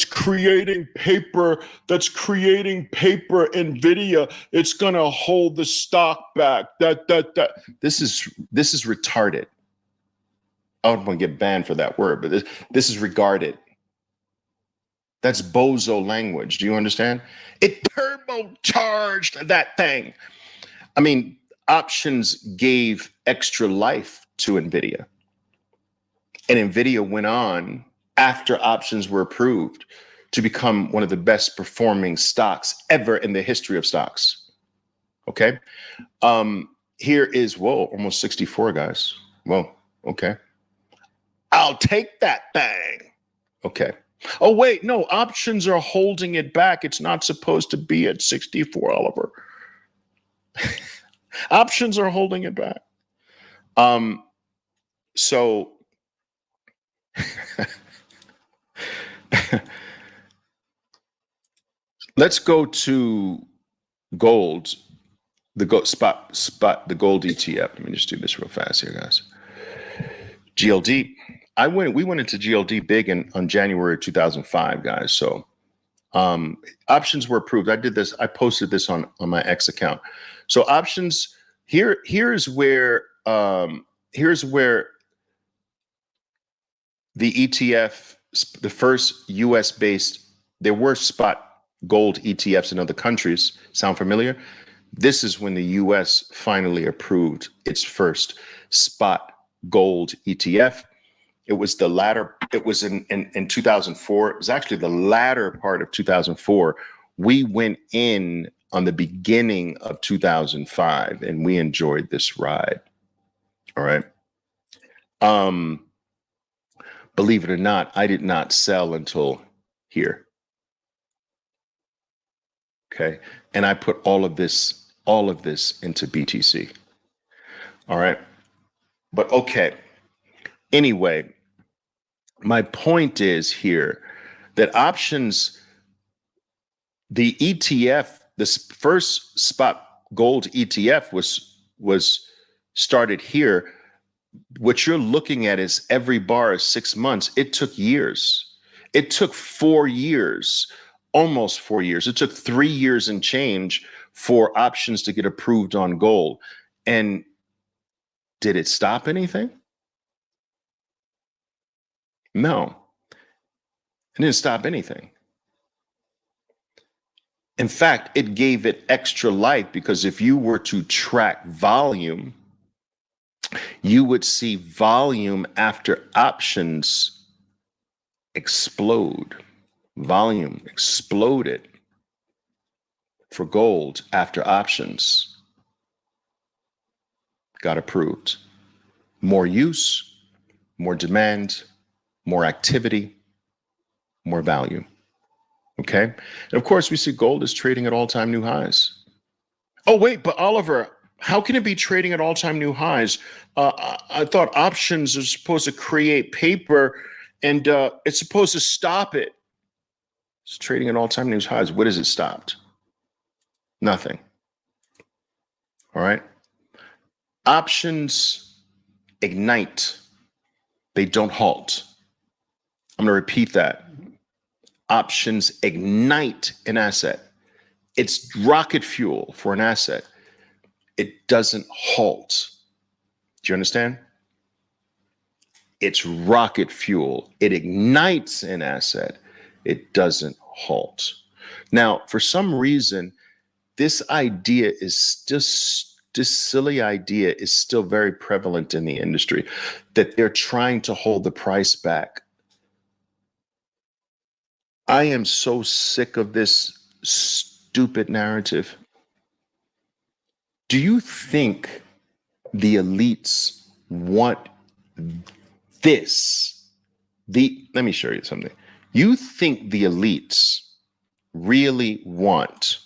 creating paper, NVIDIA. It's gonna hold the stock back. This is retarded. I don't want to get banned for that word, but this is regarded. That's bozo language. Do you understand? It turbocharged that thing. I mean, options gave extra life to NVIDIA. And NVIDIA went on, after options were approved, to become one of the best performing stocks ever in the history of stocks. Okay. Here is, whoa, almost 64, guys. Whoa, okay. I'll take that thing. Okay. Oh, wait, no, options are holding it back. It's not supposed to be at 64, Oliver. Options are holding it back. So let's go to gold, the gold spot, the gold ETF. Let me just do this real fast here, guys. GLD. We went into GLD big on January 2005, guys. So options were approved. I did this. I posted this on my X account. So options here's where the ETF, the first US based, there were spot gold ETFs in other countries. Sound familiar? This is when the US finally approved its first spot gold ETF. It was the latter, it was in 2004. It was actually the latter part of 2004. We went in on the beginning of 2005 and we enjoyed this ride. All right. Believe it or not, I did not sell until here. Okay. And I put all of this into BTC. All right. But okay. Anyway, my point is here that options, the ETF, this first spot gold ETF was started here. What you're looking at is every bar is 6 months. It took years. It took 4 years, almost 4 years. It took 3 years and change for options to get approved on gold. And did it stop anything? No, it didn't stop anything. In fact, it gave it extra life, because if you were to track volume, you would see volume after options explode. Volume exploded for gold after options got approved. More use, more demand, more activity, more value. Okay. And of course, we see gold is trading at all-time new highs. Oh, wait, but Oliver, how can it be trading at all-time new highs? I thought options are supposed to create paper and it's supposed to stop it. It's trading at all-time new highs. What has it stopped? Nothing. All right. Options ignite. They don't halt I'm going to repeat that. Options ignite an asset. It's rocket fuel for an asset. It doesn't halt. Do you understand? It's rocket fuel. It ignites an asset. It doesn't halt. Now, for some reason, this idea is just this silly idea is still very prevalent in the industry that they're trying to hold the price back. I am so sick of this stupid narrative. Do you think the elites want this? Let me show you something. You think the elites really want,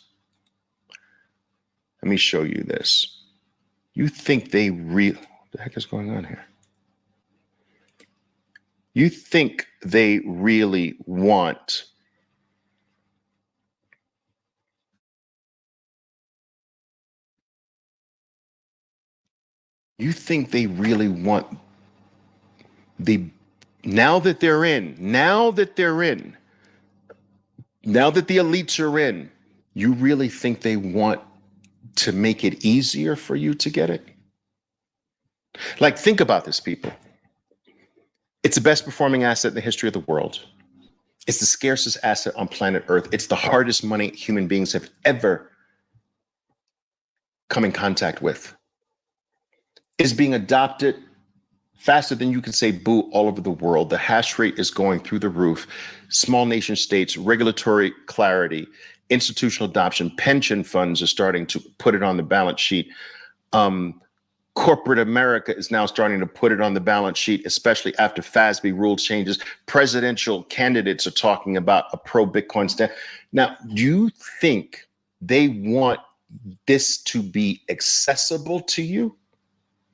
let me show you this. You think they what the heck is going on here? You think they really want the now that the elites are in, you really think they want to make it easier for you to get it? Like, think about this, people. It's the best performing asset in the history of the world. It's the scarcest asset on planet Earth. It's the hardest money human beings have ever come in contact with. It's being adopted faster than you can say boo all over the world. The hash rate is going through the roof. Small nation states, regulatory clarity, institutional adoption, pension funds are starting to put it on the balance sheet. Corporate America is now starting to put it on the balance sheet, especially after FASB rule changes. Presidential candidates are talking about a pro-Bitcoin stand. Now, do you think they want this to be accessible to you?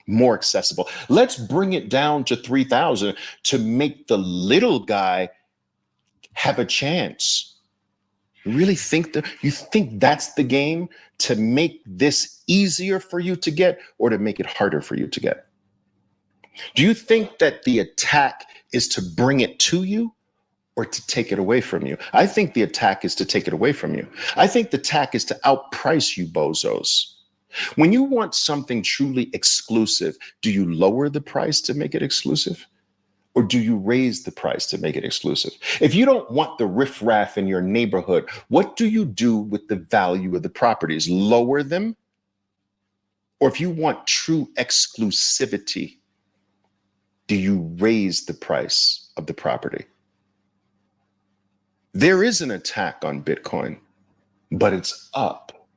More accessible. Let's bring it down to 3,000 to make the little guy have a chance. You really think you think that's the game, to make this easier for you to get or to make it harder for you to get? Do you think that the attack is to bring it to you or to take it away from you? I think the attack is to take it away from you. I think the attack is to outprice you bozos. When you want something truly exclusive, do you lower the price to make it exclusive? Or do you raise the price to make it exclusive? If you don't want the riffraff in your neighborhood, what do you do with the value of the properties? Lower them? Or if you want true exclusivity, do you raise the price of the property? There is an attack on Bitcoin, but it's up.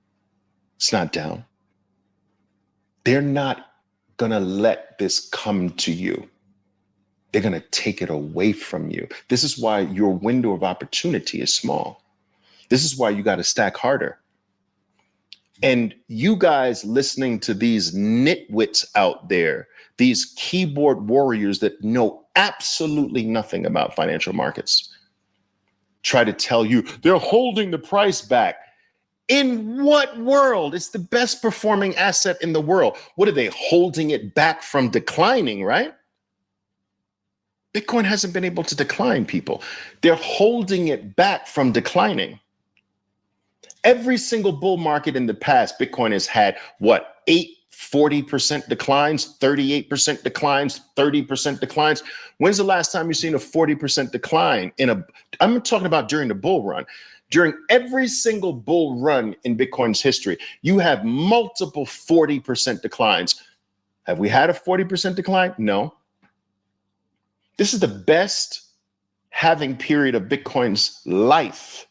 It's not down. They're not going to let this come to you. They're going to take it away from you. This is why your window of opportunity is small. This is why you got to stack harder. And you guys listening to these nitwits out there, these keyboard warriors that know absolutely nothing about financial markets, try to tell you they're holding the price back. In what world? It's the best performing asset in the world. What are they holding it back from declining, right? Bitcoin hasn't been able to decline, people. They're holding it back from declining. Every single bull market in the past, Bitcoin has had what, 40% declines, 38% declines, 30% declines. When's the last time you've seen a 40% decline I'm talking about during the bull run. During every single bull run in Bitcoin's history, you have multiple 40% declines. Have we had a 40% decline? No. This is the best halving period of Bitcoin's life,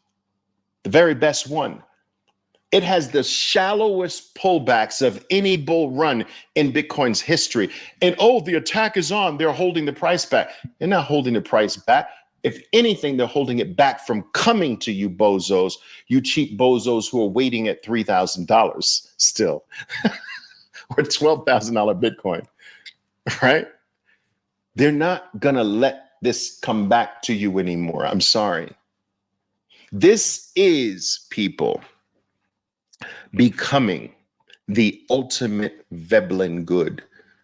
the very best one. It has the shallowest pullbacks of any bull run in Bitcoin's history. And the attack is on. They're holding the price back. They're not holding the price back. If anything, they're holding it back from coming to you bozos, you cheap bozos who are waiting at $3,000 still, or $12,000 Bitcoin, right? They're not going to let this come back to you anymore. I'm sorry. This is, people, becoming the ultimate Veblen good.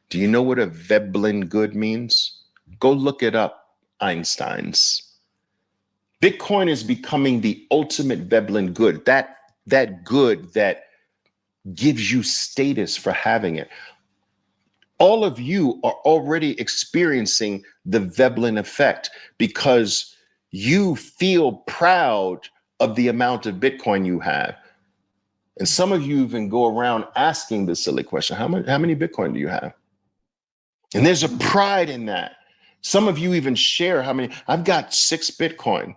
Do you know what a Veblen good means? Go look it up Einsteins. Bitcoin is becoming the ultimate Veblen good, that good that gives you status for having it. All of you are already experiencing the Veblen effect because you feel proud of the amount of Bitcoin you have. And some of you even go around asking the silly question, how many Bitcoin do you have? And there's a pride in that. Some of you even share how many. I've got 6 Bitcoin.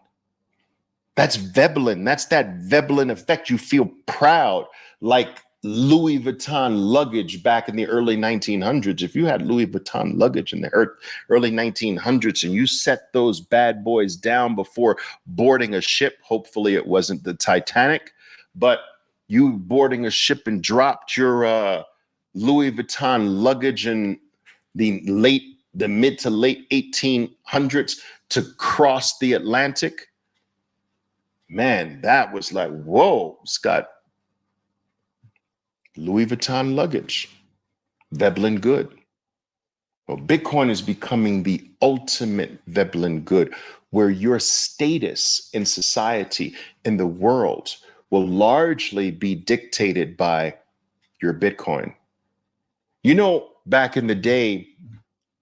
That's Veblen. That's that Veblen effect. You feel proud, like Louis Vuitton luggage back in the early 1900s. If you had Louis Vuitton luggage in the early 1900s and you set those bad boys down before boarding a ship, hopefully it wasn't the Titanic, but you boarding a ship and dropped your Louis Vuitton luggage in the mid to late 1800s to cross the Atlantic. Man, that was like, whoa, it's got Louis Vuitton luggage, Veblen good. Well, Bitcoin is becoming the ultimate Veblen good, where your status in society, in the world, will largely be dictated by your Bitcoin. You know, back in the day,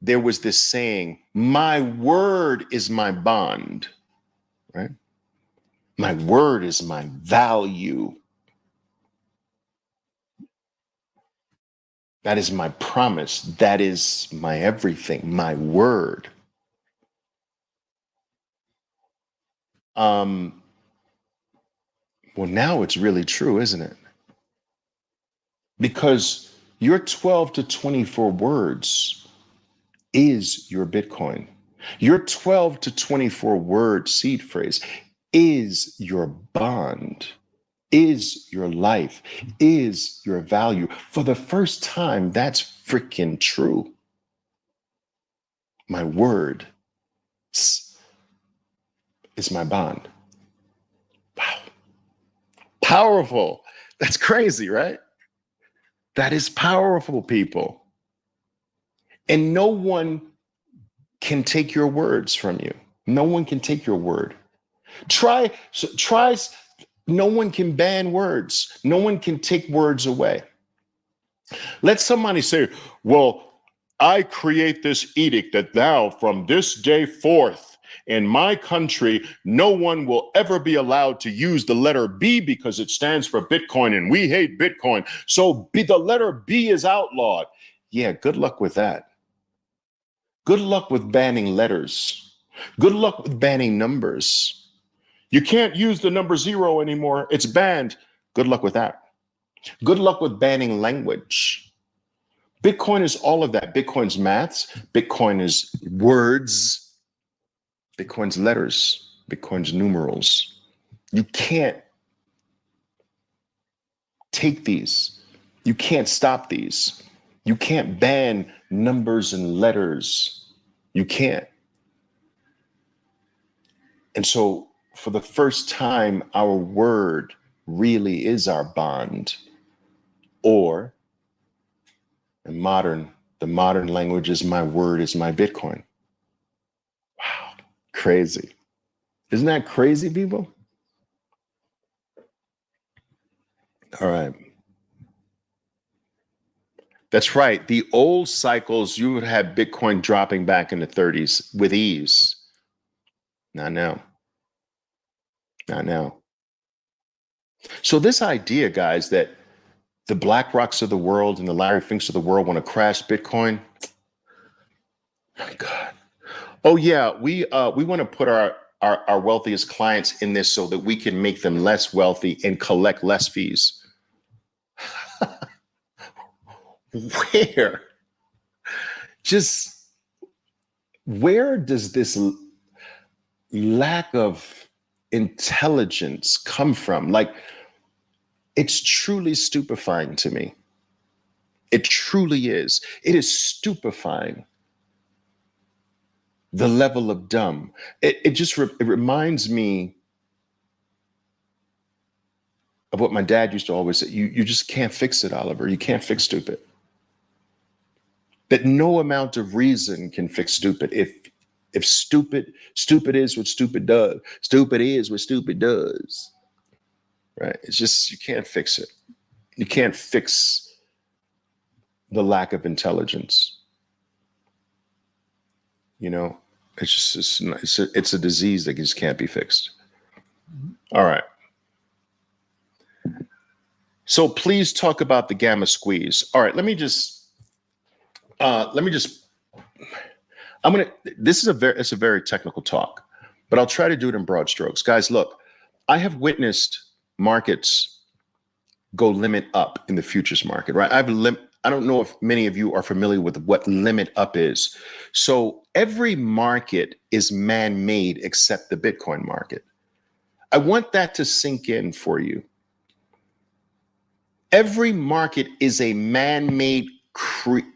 there was this saying, my word is my bond, right? My word is my value. That is my promise. That is my everything, my word. Well, now it's really true, isn't it? Because your 12 to 24 words is your Bitcoin. Your 12 to 24 word seed phrase is your bond, is your life, is your value. For the first time, that's freaking true. My word is my bond. Wow. Powerful. That's crazy, right? That is powerful, people. And no one can take your words from you. No one can take your word. Try, no one can ban words. No one can take words away. Let somebody say, well, I create this edict that thou from this day forth in my country, no one will ever be allowed to use the letter B because it stands for Bitcoin and we hate Bitcoin. So the letter B is outlawed. Yeah, good luck with that. Good luck with banning letters. Good luck with banning numbers. You can't use the number 0 anymore. It's banned. Good luck with that. Good luck with banning language. Bitcoin is all of that. Bitcoin's maths. Bitcoin is words. Bitcoin's letters. Bitcoin's numerals. You can't take these. You can't stop these. You can't ban numbers and letters. You can't. And so for the first time, our word really is our bond. Or the modern language is my word is my Bitcoin. Wow, crazy. Isn't that crazy, people? All right. That's right. The old cycles, you would have Bitcoin dropping back in the 30s with ease. Not now. Not now. So this idea, guys, that the BlackRocks of the world and the Larry Finks of the world want to crash Bitcoin. My God. Oh yeah, we want to put our wealthiest clients in this so that we can make them less wealthy and collect less fees. Where? Just where does this lack of intelligence come from? Like, it's truly stupefying to me. It truly is. It is stupefying. The level of dumb. It reminds me of what my dad used to always say. You just can't fix it, Oliver. You can't fix stupid. That no amount of reason can fix stupid. If stupid is what stupid does, stupid is what stupid does, right? It's just, you can't fix it. You can't fix the lack of intelligence. You know, it's just, it's a disease that just can't be fixed. All right. So please talk about the gamma squeeze. All right, this is it's a very technical talk, but I'll try to do it in broad strokes. Guys, look, I have witnessed markets go limit up in the futures market, right? I don't know if many of you are familiar with what limit up is. So every market is man-made except the Bitcoin market. I want that to sink in for you. Every market is a man-made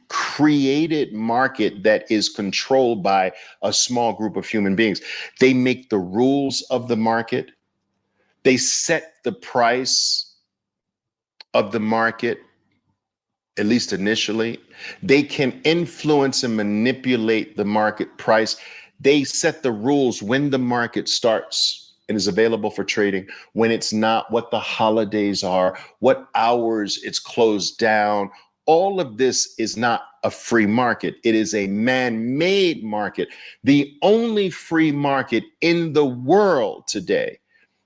created market that is controlled by a small group of human beings. They make the rules of the market. They set the price of the market, at least initially. They can influence and manipulate the market price. They set the rules when the market starts and is available for trading, when it's not, what the holidays are, what hours it's closed down. All of this is not a free market. It is a man-made market. The only free market in the world today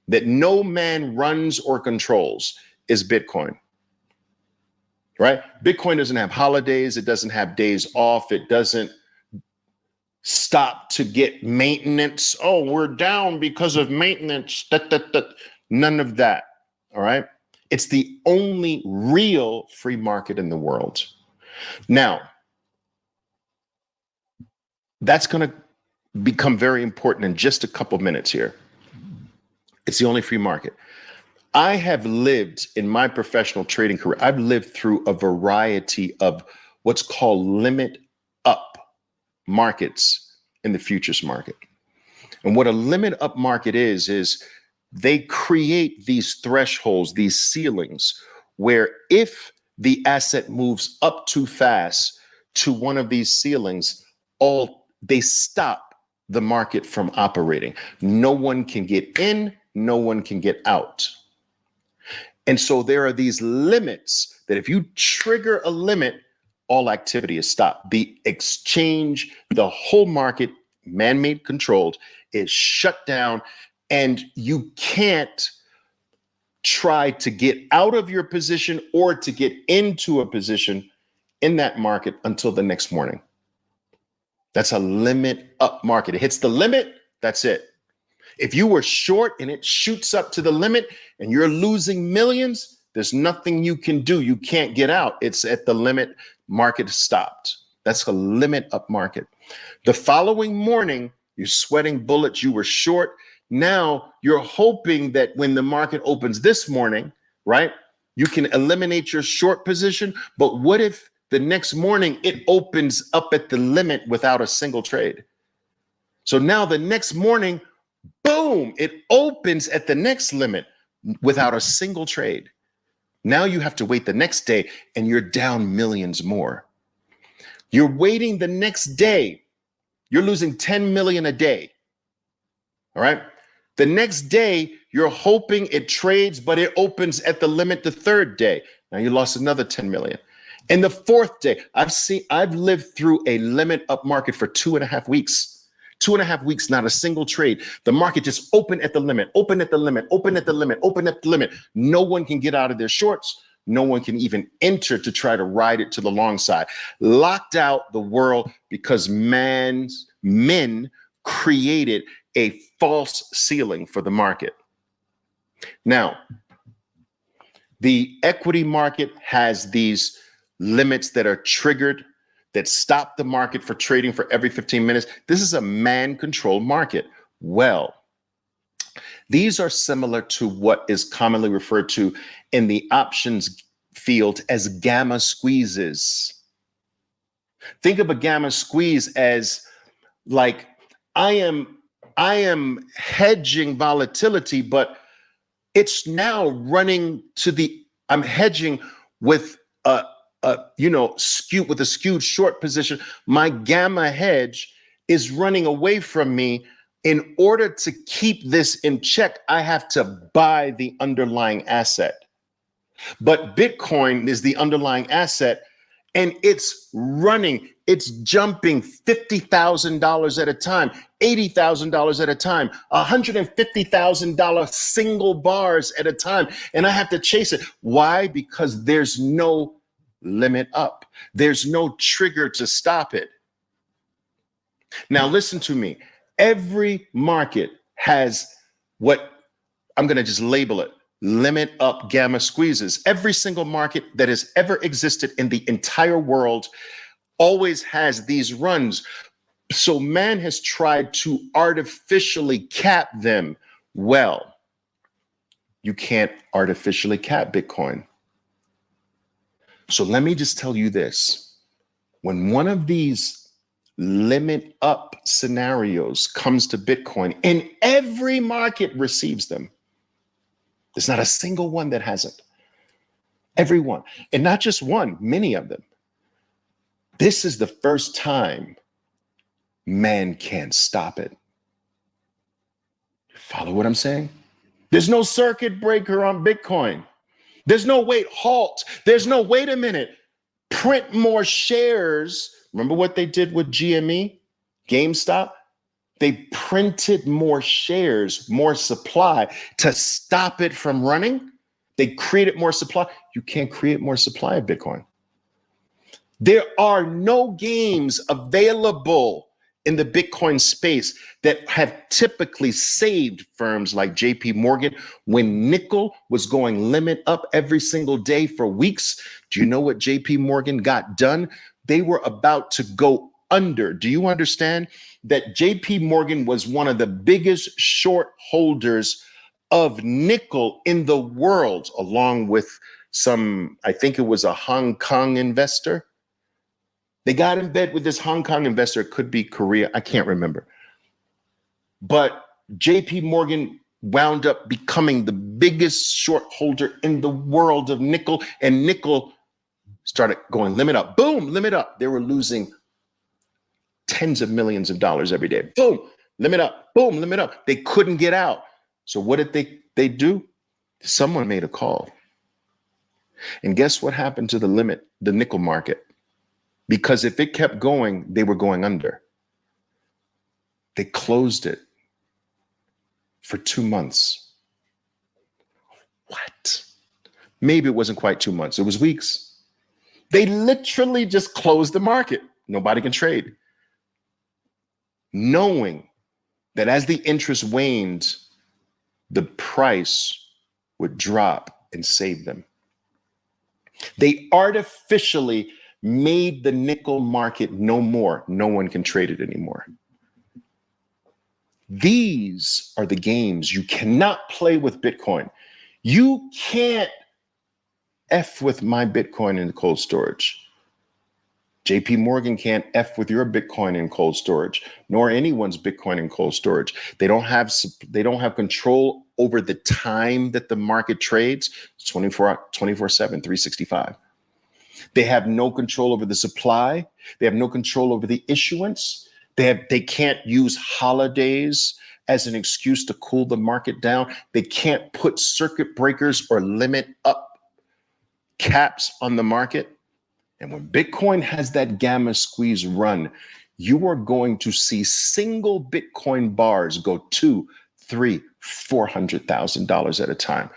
that no man runs or controls is Bitcoin, right? Bitcoin doesn't have holidays. It doesn't have days off. It doesn't stop to get maintenance. Oh, we're down because of maintenance. None of that. All right. It's the only real free market in the world. Now, that's going to become very important in just a couple minutes here. It's the only free market. I have lived in my professional trading career, I've lived through a variety of what's called limit up markets in the futures market. And what a limit up market is they create these thresholds, these ceilings, where if the asset moves up too fast to one of these ceilings, they stop the market from operating. No one can get in, no one can get out. And so there are these limits that if you trigger a limit, all activity is stopped. The exchange, the whole market, man-made controlled, is shut down, and you can't try to get out of your position or to get into a position in that market until the next morning. That's a limit up market. It hits the limit, that's it. If you were short and it shoots up to the limit and you're losing millions, there's nothing you can do. You can't get out. It's at the limit. Market stopped. That's a limit up market. The following morning, you're sweating bullets. You were short. Now you're hoping that when the market opens this morning, right, you can eliminate your short position. But what if the next morning it opens up at the limit without a single trade? So now the next morning, boom, it opens at the next limit without a single trade. Now you have to wait the next day and you're down millions more. You're waiting the next day. You're losing 10 million a day. All right. The next day, you're hoping it trades, but it opens at the limit the third day. Now you lost another 10 million. And the fourth day, I've lived through a limit up market for 2.5 weeks. 2.5 weeks, not a single trade. The market just open at the limit, open at the limit, open at the limit, open at the limit. No one can get out of their shorts. No one can even enter to try to ride it to the long side. Locked out the world because men created a false ceiling for the market. Now, the equity market has these limits that are triggered that stop the market for trading for every 15 minutes. This is a man-controlled market. Well, these are similar to what is commonly referred to in the options field as gamma squeezes. Think of a gamma squeeze as like, I am hedging volatility, but it's now running to I'm hedging with a skewed short position. My gamma hedge is running away from me. In order to keep this in check, I have to buy the underlying asset. But Bitcoin is the underlying asset, and it's running, it's jumping $50,000 at a time, $80,000 at a time, $150,000 single bars at a time. And I have to chase it. Why? Because there's no limit up. There's no trigger to stop it. Now, listen to me. Every market has what I'm going to just label it limit up gamma squeezes. Every single market that has ever existed in the entire world always has these runs. So man has tried to artificially cap them. Well, you can't artificially cap Bitcoin. So let me just tell you this. When one of these limit up scenarios comes to Bitcoin, and every market receives them, there's not a single one that hasn't. Every one. And not just one, many of them. This is the first time man can't stop it. Follow what I'm saying? There's no circuit breaker on Bitcoin. There's no halt. There's no wait a minute. Print more shares. Remember what they did with GME, GameStop? They printed more shares, more supply to stop it from running. They created more supply. You can't create more supply of Bitcoin. There are no games available in the Bitcoin space that have typically saved firms like JP Morgan when nickel was going limit up every single day for weeks. Do you know what JP Morgan got done? They were about to go under. Do you understand that JP Morgan was one of the biggest short holders of nickel in the world, along with some, I think it was a Hong Kong investor? They got in bed with this Hong Kong investor. It could be Korea. I can't remember. But JP Morgan wound up becoming the biggest short holder in the world of nickel, and nickel started going limit up. Boom, limit up. They were losing tens of millions of dollars every day. Boom, limit up. Boom, limit up. They couldn't get out. So what did they do? Someone made a call. And guess what happened to the nickel market? Because if it kept going, they were going under. They closed it for 2 months. What? Maybe it wasn't quite 2 months. It was weeks. They literally just closed the market. Nobody can trade. Knowing that as the interest waned, the price would drop and save them. They artificially made the nickel market no more. No one can trade it anymore. These are the games you cannot play with Bitcoin. You can't F with my Bitcoin in cold storage. JP Morgan can't F with your Bitcoin in cold storage, nor anyone's Bitcoin in cold storage. They don't have control over the time that the market trades. It's 24/7, 365. They have no control over the supply. They have no control over the issuance. They can't use holidays as an excuse to cool the market down. They can't put circuit breakers or limit up caps on the market. And when Bitcoin has that gamma squeeze run, you are going to see single Bitcoin bars go $200,000, $300,000, $400,000 at a time,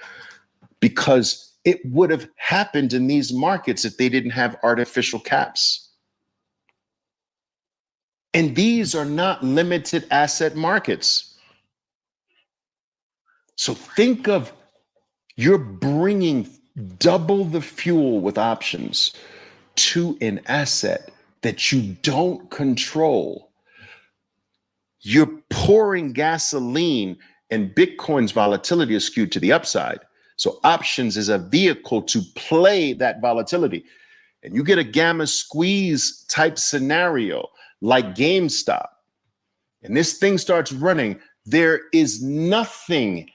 because it would have happened in these markets if they didn't have artificial caps. And these are not limited asset markets. So think of, you're bringing double the fuel with options to an asset that you don't control. You're pouring gasoline, and Bitcoin's volatility is skewed to the upside. So options is a vehicle to play that volatility. And you get a gamma squeeze type scenario like GameStop, and this thing starts running. There is nothing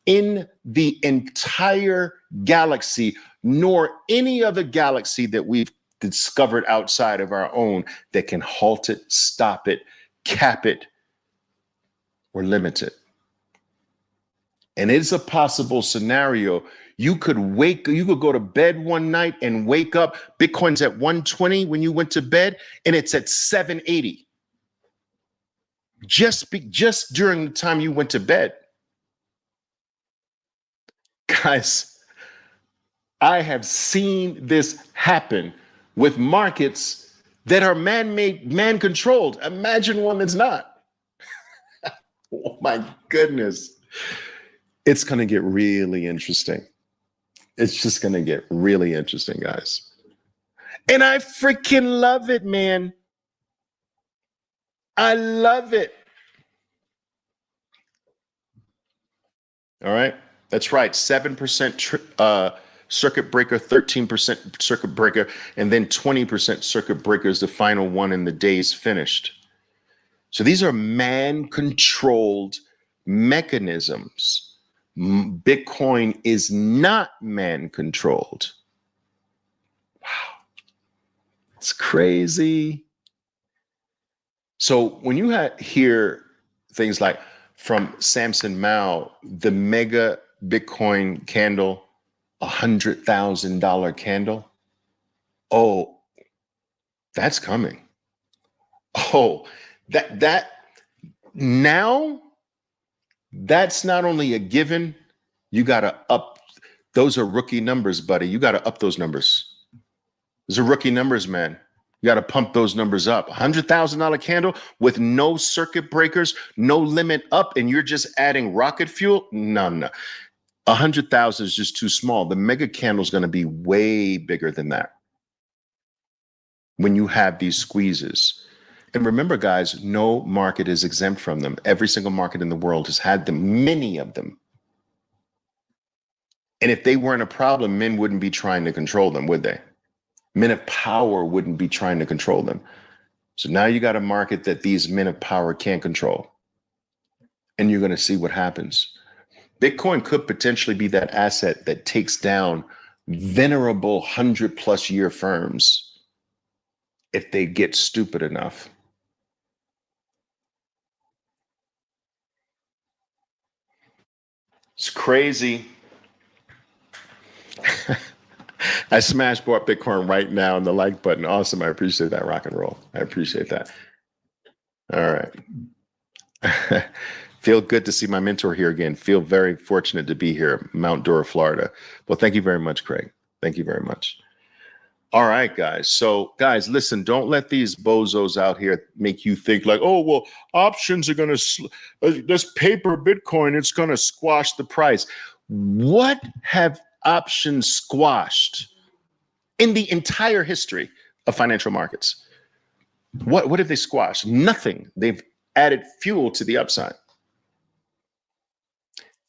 in the entire galaxy, nor any other galaxy that we've discovered outside of our own, that can halt it, stop it, cap it, or limit it. And it's a possible scenario. You could go to bed one night and wake up, Bitcoin's at 120 when you went to bed, and it's at 780. Just during the time you went to bed. Guys, I have seen this happen with markets that are man-made, man-controlled. Imagine one that's not. Oh my goodness. It's going to get really interesting. It's just going to get really interesting, guys. And I freaking love it, man. I love it. All right. That's right. 7% circuit breaker, 13% circuit breaker, and then 20% circuit breaker is the final one, and the day is finished. So these are man-controlled mechanisms. Bitcoin is not man-controlled. Wow. It's crazy. So when you hear things like from Samson Mao, the mega Bitcoin candle, $100,000 candle. Oh, that's coming. Oh, that now that's not only a given, you got to up. Those are rookie numbers, buddy. You got to up those numbers. Those are rookie numbers, man. You got to pump those numbers up. $100,000 candle with no circuit breakers, no limit up, and you're just adding rocket fuel? No. 100,000 is just too small. The mega candle is going to be way bigger than that when you have these squeezes. And remember, guys, no market is exempt from them. Every single market in the world has had them, many of them. And if they weren't a problem, men wouldn't be trying to control them, would they? Men of power wouldn't be trying to control them. So now you got a market that these men of power can't control. And you're going to see what happens. Bitcoin could potentially be that asset that takes down venerable 100+ year firms if they get stupid enough. It's crazy. I smash bought Bitcoin right now on the like button. Awesome. I appreciate that, rock and roll. I appreciate that. All right. Feel good to see my mentor here again. Feel very fortunate to be here, Mount Dora, Florida. Well, thank you very much, Craig. Thank you very much. All right, guys. So, guys, listen, don't let these bozos out here make you think like, oh, well, options are going to, this paper Bitcoin, it's going to squash the price. What have options squashed in the entire history of financial markets? What have they squashed? Nothing. They've added fuel to the upside.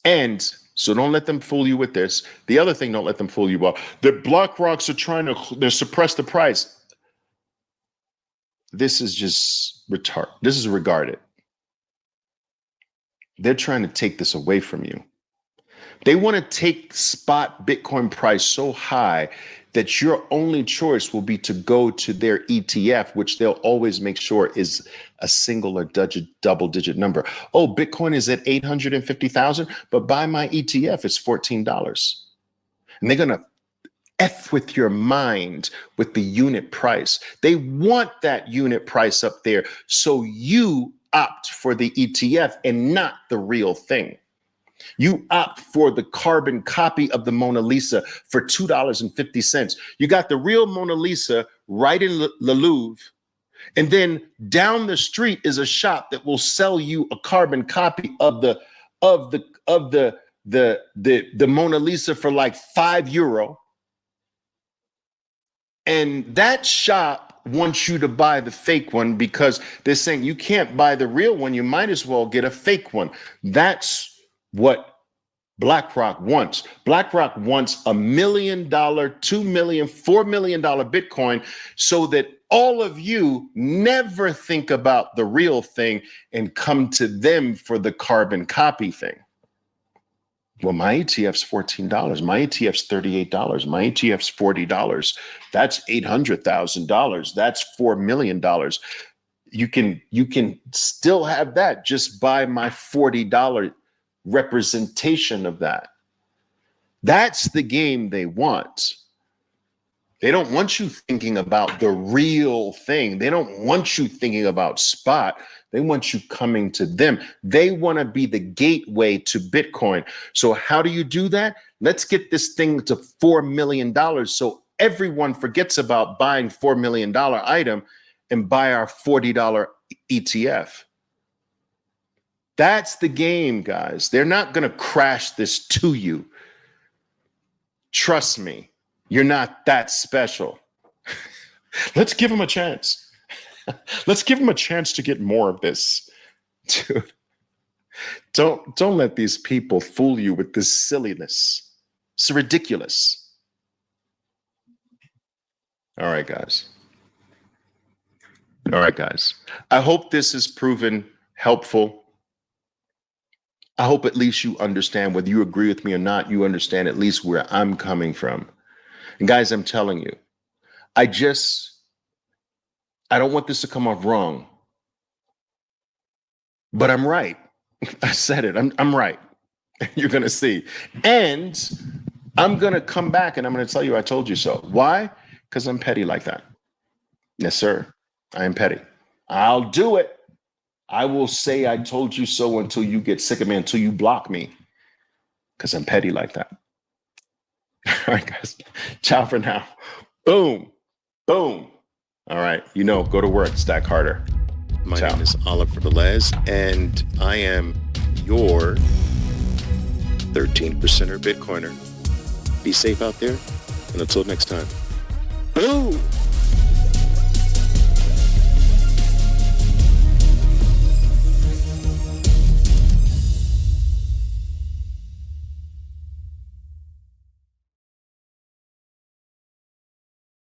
And so don't let them fool you with this. The other thing, don't let them fool you about that BlackRocks are trying to suppress the price. This is just retarded. This is regarded. They're trying to take this away from you. They want to take spot Bitcoin price so high that your only choice will be to go to their ETF, which they'll always make sure is a single or double-digit number. Oh, Bitcoin is at 850,000, but buy my ETF, it's $14. And they're going to F with your mind with the unit price. They want that unit price up there so you opt for the ETF and not the real thing. You opt for the carbon copy of the Mona Lisa for $2.50. You got the real Mona Lisa right in the Louvre, and then down the street is a shop that will sell you a carbon copy of the Mona Lisa for like €5. And that shop wants you to buy the fake one because they're saying you can't buy the real one. You might as well get a fake one. That's what BlackRock wants. BlackRock wants $1 million, $2 million, $4 million Bitcoin so that all of you never think about the real thing and come to them for the carbon copy thing. Well, my ETF's $14. My ETF's $38. My ETF's $40. That's $800,000. That's $4 million. you can still have that. Just buy my $40 representation of that. That's the game they want. They don't want you thinking about the real thing. They don't want you thinking about spot. They want you coming to them. They want to be the gateway to Bitcoin. So how do you do that? Let's get this thing to $4 million so everyone forgets about buying $4 million item and buy our $40 ETF. That's the game, guys. They're not going to crash this to you. Trust me, you're not that special. Let's give them a chance. Let's give them a chance to get more of this. Dude, don't let these people fool you with this silliness. It's ridiculous. All right, guys. I hope this has proven helpful. I hope at least you understand, whether you agree with me or not, you understand at least where I'm coming from. And guys, I'm telling you, I don't want this to come off wrong, but I'm right. I said it. I'm right. You're going to see. And I'm going to come back and I'm going to tell you, I told you so. Why? Because I'm petty like that. Yes, sir. I am petty. I'll do it. I will say I told you so until you get sick of me, until you block me, because I'm petty like that. All right, guys. Ciao for now. Boom. Boom. All right. Go to work, stack harder. My name is Oliver Velez, and I am your 13%er Bitcoiner. Be safe out there, and until next time. Boom.